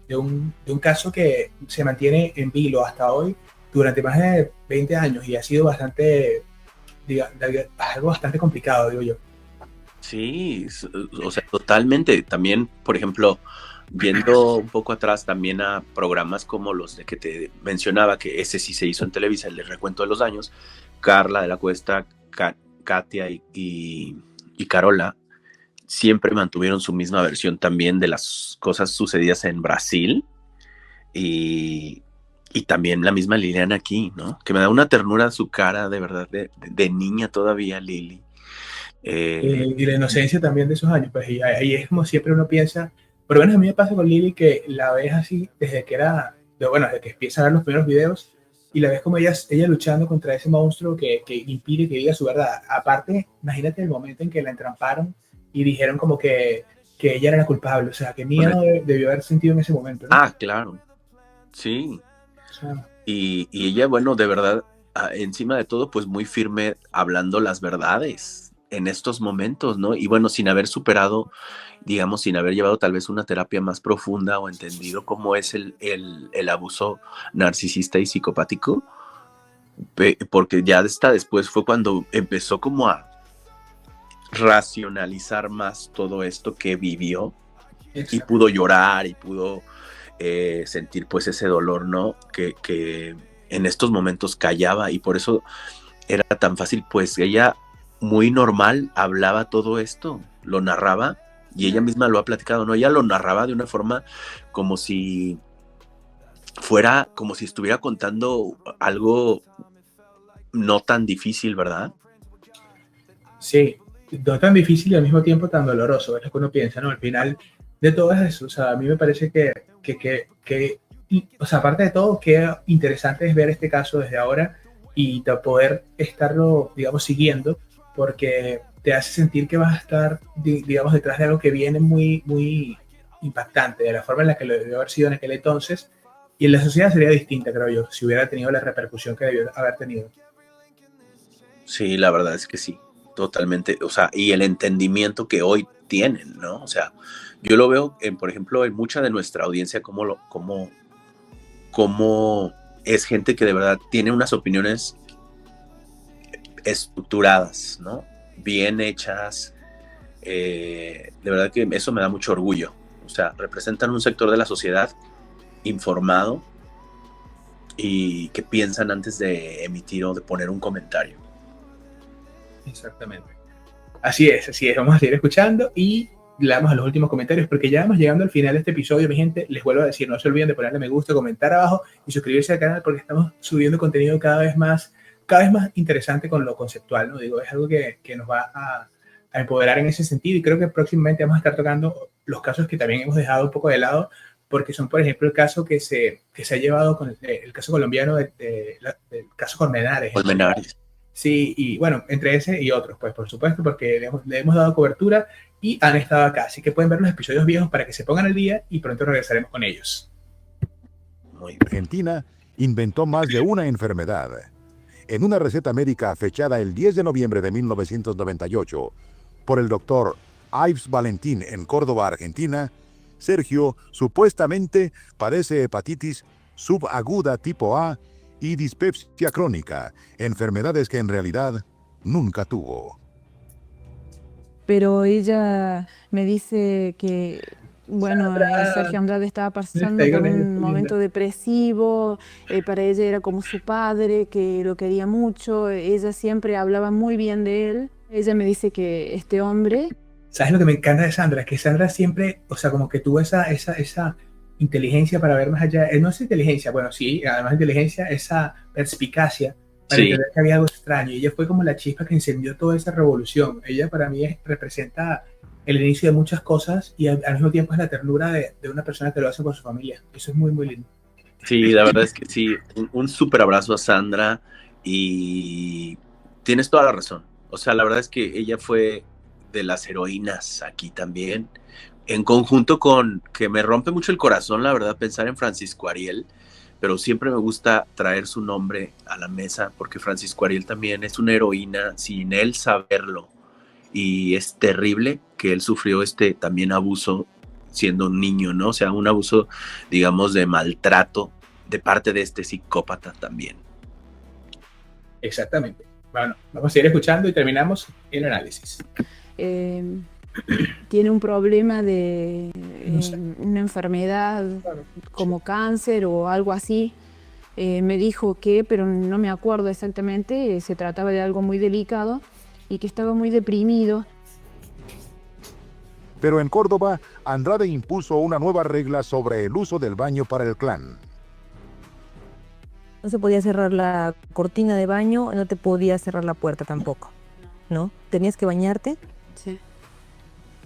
de un caso que se mantiene en vilo hasta hoy durante más de 20 años y ha sido bastante, algo bastante complicado, digo yo.
Sí, o sea, totalmente. También, por ejemplo, viendo un poco atrás también a programas como los de que te mencionaba, que ese sí se hizo en Televisa, el de recuento de los daños, Carla de la Cuesta, Katia y Carola, siempre mantuvieron su misma versión también de las cosas sucedidas en Brasil y también la misma Liliana aquí, ¿no? Que me da una ternura su cara, de verdad, de niña todavía, Lili.
Y la inocencia también de esos años, pues y ahí es como siempre uno piensa, por lo menos a mí me pasa con Lili que la ves así desde que desde que empieza a ver los primeros videos y la ves como ella luchando contra ese monstruo que impide que diga su verdad. Aparte, imagínate el momento en que la entramparon y dijeron como que ella era la culpable, o sea, que miedo debió haber sentido en ese momento, ¿no?
Ah, claro, sí.
O sea,
y ella, bueno, de verdad, encima de todo, pues muy firme hablando las verdades en estos momentos, ¿no? Y bueno, sin haber superado, digamos, sin haber llevado tal vez una terapia más profunda o entendido cómo es el abuso narcisista y psicopático, porque ya después fue cuando empezó como a racionalizar más todo esto que vivió y pudo llorar y pudo sentir pues ese dolor, ¿no? Que en estos momentos callaba y por eso era tan fácil, pues ella muy normal hablaba todo esto, lo narraba y ella misma lo ha platicado, ¿no? Ella lo narraba de una forma como si fuera, como si estuviera contando algo no tan difícil, ¿verdad?
sí, no tan difícil y al mismo tiempo tan doloroso, es lo que uno piensa, ¿no? Al final de todo eso, o sea, a mí me parece que o sea, aparte de todo, qué interesante es ver este caso desde ahora y poder estarlo, digamos, siguiendo, porque te hace sentir que vas a estar, digamos, detrás de algo que viene muy, muy impactante, de la forma en la que lo debió haber sido en aquel entonces, y en la sociedad sería distinta, creo yo, si hubiera tenido la repercusión que debió haber tenido.
Sí, la verdad es que sí, totalmente, o sea, y el entendimiento que hoy tienen, ¿no? O sea, yo lo veo, por ejemplo, en mucha de nuestra audiencia, cómo cómo es gente que de verdad tiene unas opiniones estructuradas, ¿no? Bien hechas. De verdad que eso me da mucho orgullo. O sea, representan un sector de la sociedad informado y que piensan antes de emitir o de poner un comentario.
Exactamente. Así es, así es. Vamos a seguir escuchando y le damos a los últimos comentarios porque ya vamos llegando al final de este episodio, mi gente. Les vuelvo a decir, no se olviden de ponerle me gusta, comentar abajo y suscribirse al canal porque estamos subiendo contenido cada vez más interesante con lo conceptual, ¿no? Digo, es algo que nos va a empoderar en ese sentido y creo que próximamente vamos a estar tocando los casos que también hemos dejado un poco de lado porque son, por ejemplo, el caso que se ha llevado con el caso colombiano del caso Colmenares.
Colmenares.
Sí, y bueno, entre ese y otros, pues por supuesto, porque le hemos dado cobertura y han estado acá. Así que pueden ver los episodios viejos para que se pongan al día y pronto regresaremos con ellos.
Argentina inventó más de una enfermedad. En una receta médica fechada el 10 de noviembre de 1998 por el doctor Yves Valentín en Córdoba, Argentina, Sergio supuestamente padece hepatitis subaguda tipo A y dispepsia crónica, enfermedades que en realidad nunca tuvo.
Pero ella me dice que, bueno, Sergio Andrade estaba pasando por un momento depresivo, para ella era como su padre, que lo quería mucho, ella siempre hablaba muy bien de él. Ella me dice que este hombre...
¿Sabes lo que me encanta de Sandra? Que Sandra siempre, o sea, como que tuvo esa inteligencia para ver más allá. No es inteligencia, bueno, sí, además de inteligencia, esa perspicacia para entender que había algo extraño. Y ella fue como la chispa que encendió toda esa revolución. Ella para mí representa el inicio de muchas cosas y al mismo tiempo es la ternura de una persona que lo hace por su familia. Eso es muy, muy lindo.
Sí, la verdad es que sí. Un súper abrazo a Sandra y tienes toda la razón. O sea, la verdad es que ella fue de las heroínas aquí también. En conjunto con que me rompe mucho el corazón, la verdad, pensar en Francisco Ariel, pero siempre me gusta traer su nombre a la mesa porque Francisco Ariel también es una heroína sin él saberlo y es terrible que él sufrió también abuso siendo un niño, ¿no? O sea, un abuso, digamos, de maltrato de parte de este psicópata también.
Exactamente. Bueno, vamos a seguir escuchando y terminamos el análisis.
Tiene un problema de una enfermedad como cáncer o algo así. Me dijo que, pero no me acuerdo exactamente, se trataba de algo muy delicado y que estaba muy deprimido.
Pero en Córdoba, Andrade impuso una nueva regla sobre el uso del baño para el clan.
No se podía cerrar la cortina de baño, no te podía cerrar la puerta tampoco, ¿no? Tenías que bañarte.
Sí.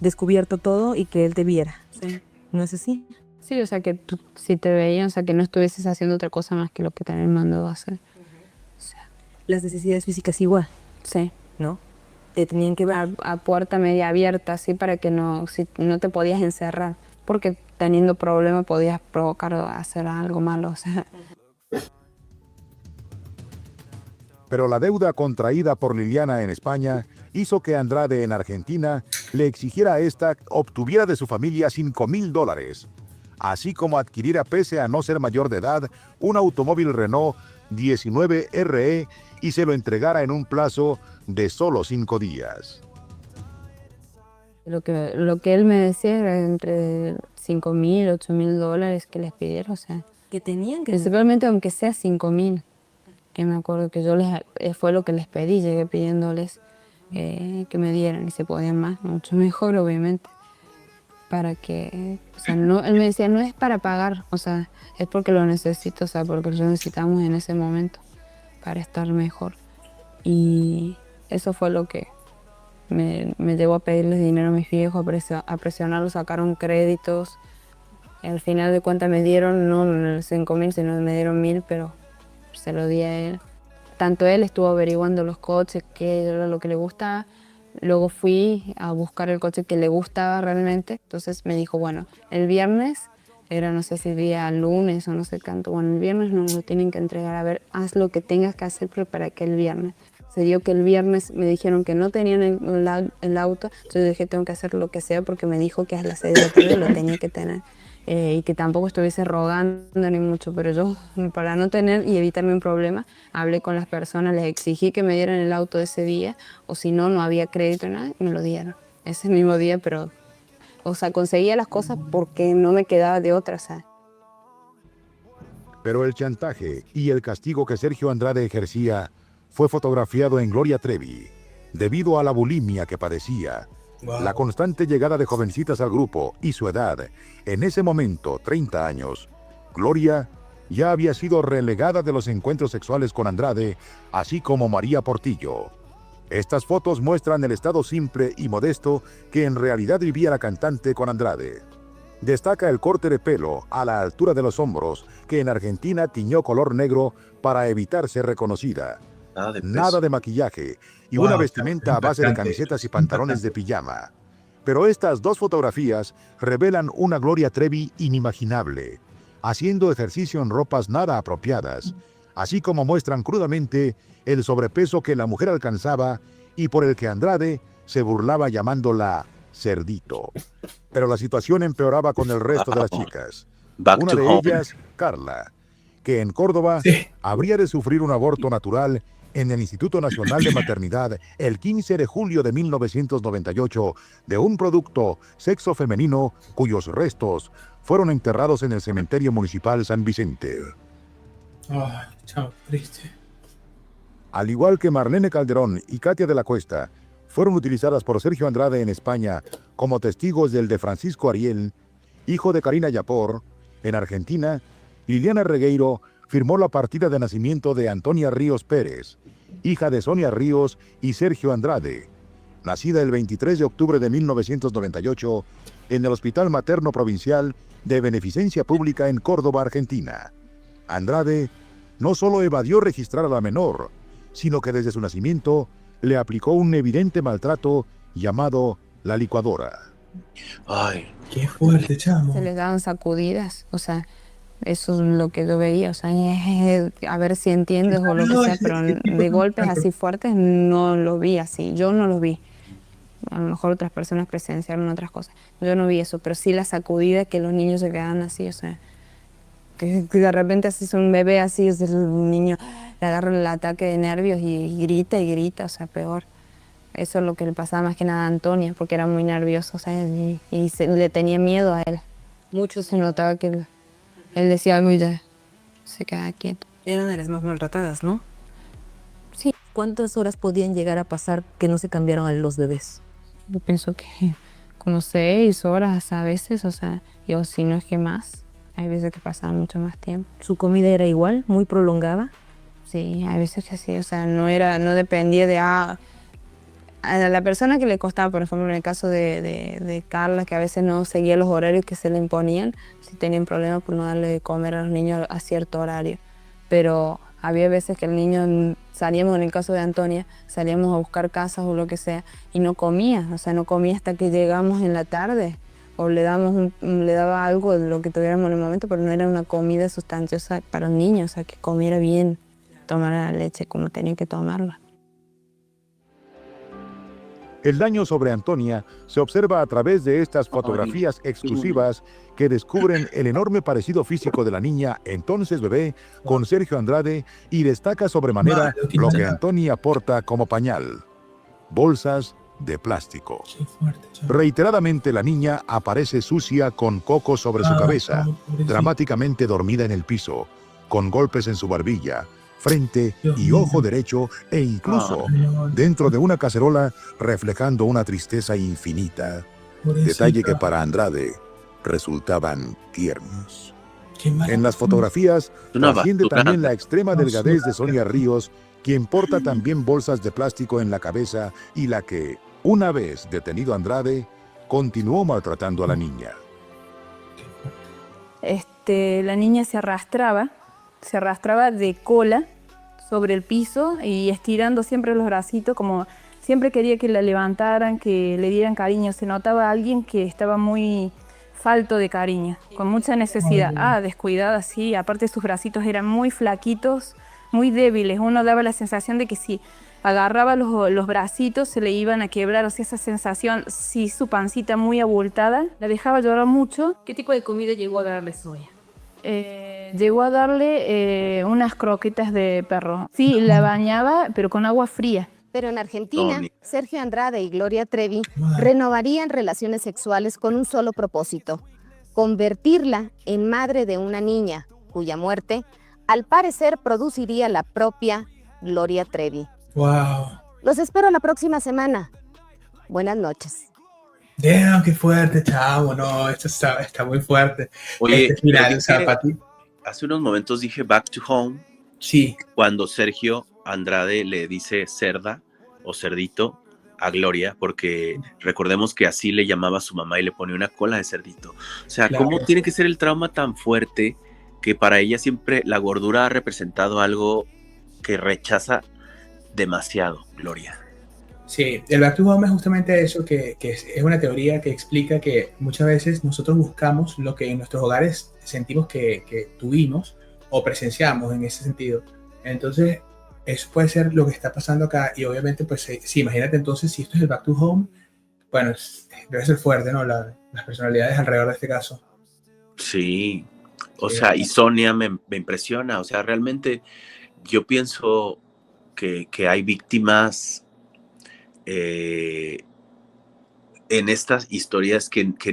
Descubierto todo y que él te viera.
Sí.
¿No es así?
Sí, o sea, que tú, si te veían, o sea, que no estuvieses haciendo otra cosa más que lo que te habían mandado a hacer. O sea,
las necesidades físicas igual.
Sí.
¿No? Te tenían que ver
a puerta media abierta, así, para que no te podías encerrar. Porque teniendo problemas podías provocar o hacer algo malo, o sea.
Pero la deuda contraída por Liliana en España hizo que Andrade en Argentina le exigiera a esta obtuviera de su familia $5,000, así como adquiriera, pese a no ser mayor de edad, un automóvil Renault 19 RE y se lo entregara en un plazo de solo 5 días.
Lo que él me decía era entre $5,000, $8,000 que les pidiera, o sea.
Que tenían que...
Principalmente aunque sea 5,000. Que me acuerdo que yo fue lo que les pedí, llegué pidiéndoles que me dieran y se podían más, mucho mejor obviamente, para que, o sea, no, él me decía, no es para pagar, o sea, es porque lo necesito, o sea, porque lo necesitamos en ese momento para estar mejor. Y eso fue lo que me llevó a pedirles dinero a mis viejos, a presionarlos, sacaron créditos, y al final de cuentas me dieron, no 5,000, sino me dieron 1,000, pero se lo di a él. Tanto él estuvo averiguando los coches, qué era lo que le gustaba. Luego fui a buscar el coche que le gustaba realmente. Entonces me dijo, bueno, el viernes, era no sé si día lunes o no sé cuánto, bueno, el viernes nos lo tienen que entregar, a ver, haz lo que tengas que hacer, pero para que el viernes. Se dio que el viernes me dijeron que no tenían el auto, entonces dije, tengo que hacer lo que sea porque me dijo que a las 6 de la tarde lo tenía que tener. y que tampoco estuviese rogando ni mucho, pero yo, para no tener y evitarme un problema, hablé con las personas, les exigí que me dieran el auto ese día, o si no, no había crédito ni nada, y me lo dieron ese mismo día, pero, o sea, conseguía las cosas porque no me quedaba de otra, ¿sabes?
Pero el chantaje y el castigo que Sergio Andrade ejercía fue fotografiado en Gloria Trevi, debido a la bulimia que padecía, la constante llegada de jovencitas al grupo y su edad. En ese momento, 30 años, Gloria ya había sido relegada de los encuentros sexuales con Andrade, así como María Portillo. Estas fotos muestran el estado simple y modesto que en realidad vivía la cantante con Andrade. Destaca el corte de pelo a la altura de los hombros, que en Argentina tiñó color negro para evitar ser reconocida. Nada de maquillaje y una vestimenta a base de camisetas y pantalones de pijama. Pero estas dos fotografías revelan una Gloria Trevi inimaginable, haciendo ejercicio en ropas nada apropiadas, así como muestran crudamente el sobrepeso que la mujer alcanzaba y por el que Andrade se burlaba llamándola cerdito. Pero la situación empeoraba con el resto de las chicas. Una de ellas, Carla, que en Córdoba habría de sufrir un aborto natural en el Instituto Nacional de Maternidad el 15 de julio de 1998 de un producto sexo femenino cuyos restos fueron enterrados en el cementerio municipal San Vicente.
Chao, triste.
Al igual que Marlene Calderón y Katia de la Cuesta, fueron utilizadas por Sergio Andrade en España como testigos del de Francisco Ariel, hijo de Karina Yapor. En Argentina, Liliana Regueiro firmó la partida de nacimiento de Antonia Ríos Pérez, hija de Sonia Ríos y Sergio Andrade, nacida el 23 de octubre de 1998 en el Hospital Materno Provincial de Beneficencia Pública en Córdoba, Argentina. Andrade no solo evadió registrar a la menor, sino que desde su nacimiento le aplicó un evidente maltrato llamado la licuadora.
Ay,
qué fuerte, chamo.
Se les daban sacudidas, o sea, eso es lo que yo veía, o sea, a ver si entiendes o lo que sea, pero de golpes así fuertes no lo vi así, yo no lo vi. A lo mejor otras personas presenciaron otras cosas. Yo no vi eso, pero sí la sacudida que los niños se quedaban así, o sea, que de repente así es un bebé así, es el niño le agarra el ataque de nervios y grita, o sea, peor. Eso es lo que le pasaba más que nada a Antonia, porque era muy nervioso, o sea, le tenía miedo a él. Mucho se notaba que él decía algo y ya se quedaba quieto.
Eran de las más maltratadas, ¿no?
Sí.
¿Cuántas horas podían llegar a pasar que no se cambiaron a los bebés?
Yo pienso que como 6 horas a veces, o sea, o si no es que más. Hay veces que pasaban mucho más tiempo.
¿Su comida era igual, muy prolongada?
Sí, hay veces que sí, o sea, no dependía de a la persona que le costaba, por ejemplo, en el caso de Carla, que a veces no seguía los horarios que se le imponían, si tenían problemas por no darle de comer a los niños a cierto horario. Pero había veces que el niño, salíamos, en el caso de Antonia, salíamos a buscar casas o lo que sea, y no comía, o sea, no comía hasta que llegamos en la tarde, o le daba algo de lo que tuviéramos en el momento, pero no era una comida sustanciosa para un niño, o sea, que comiera bien, tomara la leche como tenía que tomarla.
El daño sobre Antonia se observa a través de estas fotografías exclusivas que descubren el enorme parecido físico de la niña, entonces bebé, con Sergio Andrade, y destaca sobremanera lo que Antonia porta como pañal: bolsas de plástico. Reiteradamente la niña aparece sucia con coco sobre su cabeza, dramáticamente dormida en el piso, con golpes en su barbilla, frente y ojo derecho, e incluso dentro de una cacerola, reflejando una tristeza infinita. Detalle que para Andrade resultaban tiernos. En las fotografías trasciende también la extrema delgadez de Sonia Ríos, quien porta también bolsas de plástico en la cabeza y la que, una vez detenido Andrade, continuó maltratando a la niña.
La niña se arrastraba de cola sobre el piso y estirando siempre los bracitos, como siempre quería que la levantaran, que le dieran cariño. Se notaba a alguien que estaba muy falto de cariño, con mucha necesidad. Descuidada, sí. Aparte sus bracitos eran muy flaquitos, muy débiles. Uno daba la sensación de que si agarraba los bracitos, se le iban a quebrar, o sea, esa sensación, si su pancita muy abultada, la dejaba llorar mucho.
¿Qué tipo de comida llegó a darle Sonia?
Llegó a darle unas croquetas de perro. Sí, la bañaba, pero con agua fría.
Pero en Argentina,
Tony.
Sergio Andrade y Gloria Trevi renovarían relaciones sexuales con un solo propósito: convertirla en madre de una niña, cuya muerte, al parecer, produciría la propia Gloria Trevi.
Wow.
Los espero la próxima semana. Buenas noches.
Damn, qué fuerte, chavo. No, esto está muy fuerte.
Oye,
Este final,
pero
o sea,
dije-
para ti.
hace unos momentos dije Back to Home,
Sí,
cuando Sergio Andrade le dice cerda o cerdito a Gloria, porque recordemos que así le llamaba a su mamá y le ponía una cola de cerdito. O sea,
Claro.
¿cómo tiene que ser el trauma tan fuerte que para ella siempre la gordura ha representado algo que rechaza demasiado, Gloria?
sí. El Back to Home es justamente eso, que es una teoría que explica que muchas veces nosotros buscamos lo que en nuestros hogares sentimos que tuvimos o presenciamos en ese sentido. Entonces, eso puede ser lo que está pasando acá. Y obviamente, pues sí, imagínate entonces si esto es el Back to Home, bueno, debe ser fuerte, ¿no? Las personalidades alrededor de este caso.
Sí, o
Sí.
sea, y Sonia me impresiona, o sea, realmente yo pienso que hay víctimas en estas historias que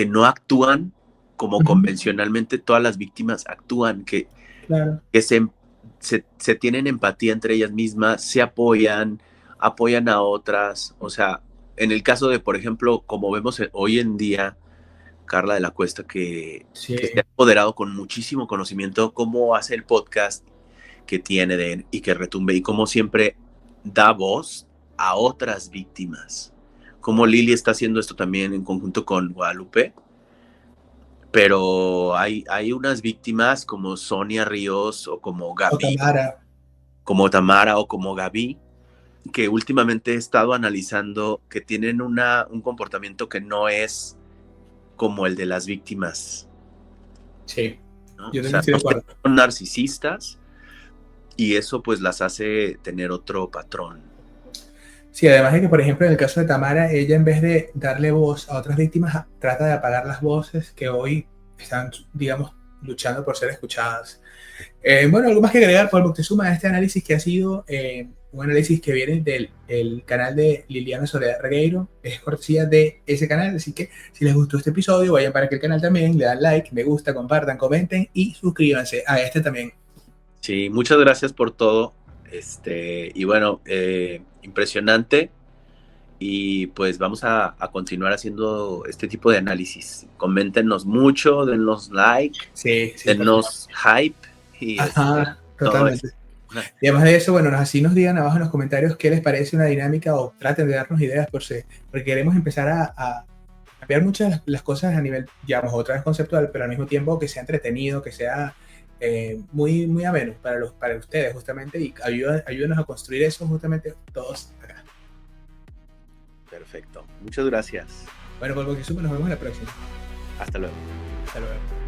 no actúan como
Ujú.
convencionalmente todas las víctimas actúan, que
Claro.
se tienen empatía entre ellas mismas, se apoyan a otras, o sea, en el caso de, por ejemplo, como vemos hoy en día, Carla de la Cuesta, que
Sí.
se ha empoderado con muchísimo conocimiento, cómo hace el podcast que tiene y que retumbe, y cómo siempre da voz a otras víctimas. Como Lili está haciendo esto también en conjunto con Guadalupe, pero hay unas víctimas como Sonia Ríos o como Gaby,
Tamara.
como Tamara o como Gaby, que últimamente he estado analizando que tienen un comportamiento que no es como el de las víctimas,
Sí.
¿no?
Yo
O
también
sea,
estoy de
no
acuerdo.
son narcisistas y eso pues las hace tener otro patrón.
Sí, además de que, por ejemplo, en el caso de Tamara, ella en vez de darle voz a otras víctimas, trata de apagar las voces que hoy están, digamos, luchando por ser escuchadas. Bueno, algo más que agregar por Moctezuma a este análisis que ha sido un análisis que viene del el canal de Liliana Soledad Regueiro, es cortesía de ese canal, así que si les gustó este episodio, vayan para aquel canal también, le dan like, me gusta, compartan, comenten y suscríbanse a este también.
Sí, muchas gracias por todo. Y bueno, impresionante. Y pues vamos a continuar haciendo este tipo de análisis. Coméntenos mucho, denos like,
Sí,
denos hype. Y
ajá,
todo
totalmente.
eso.
Y además de eso, bueno, así nos digan abajo en los comentarios qué les parece una dinámica o traten de darnos ideas porque queremos empezar a cambiar muchas de las cosas a nivel, digamos, otra vez conceptual, pero al mismo tiempo que sea entretenido, que sea muy, muy ameno para ustedes justamente y ayúdenos a construir eso justamente todos acá.
Perfecto. Muchas gracias.
Bueno, por lo que supe, nos vemos en la próxima.
Hasta luego.
Hasta luego.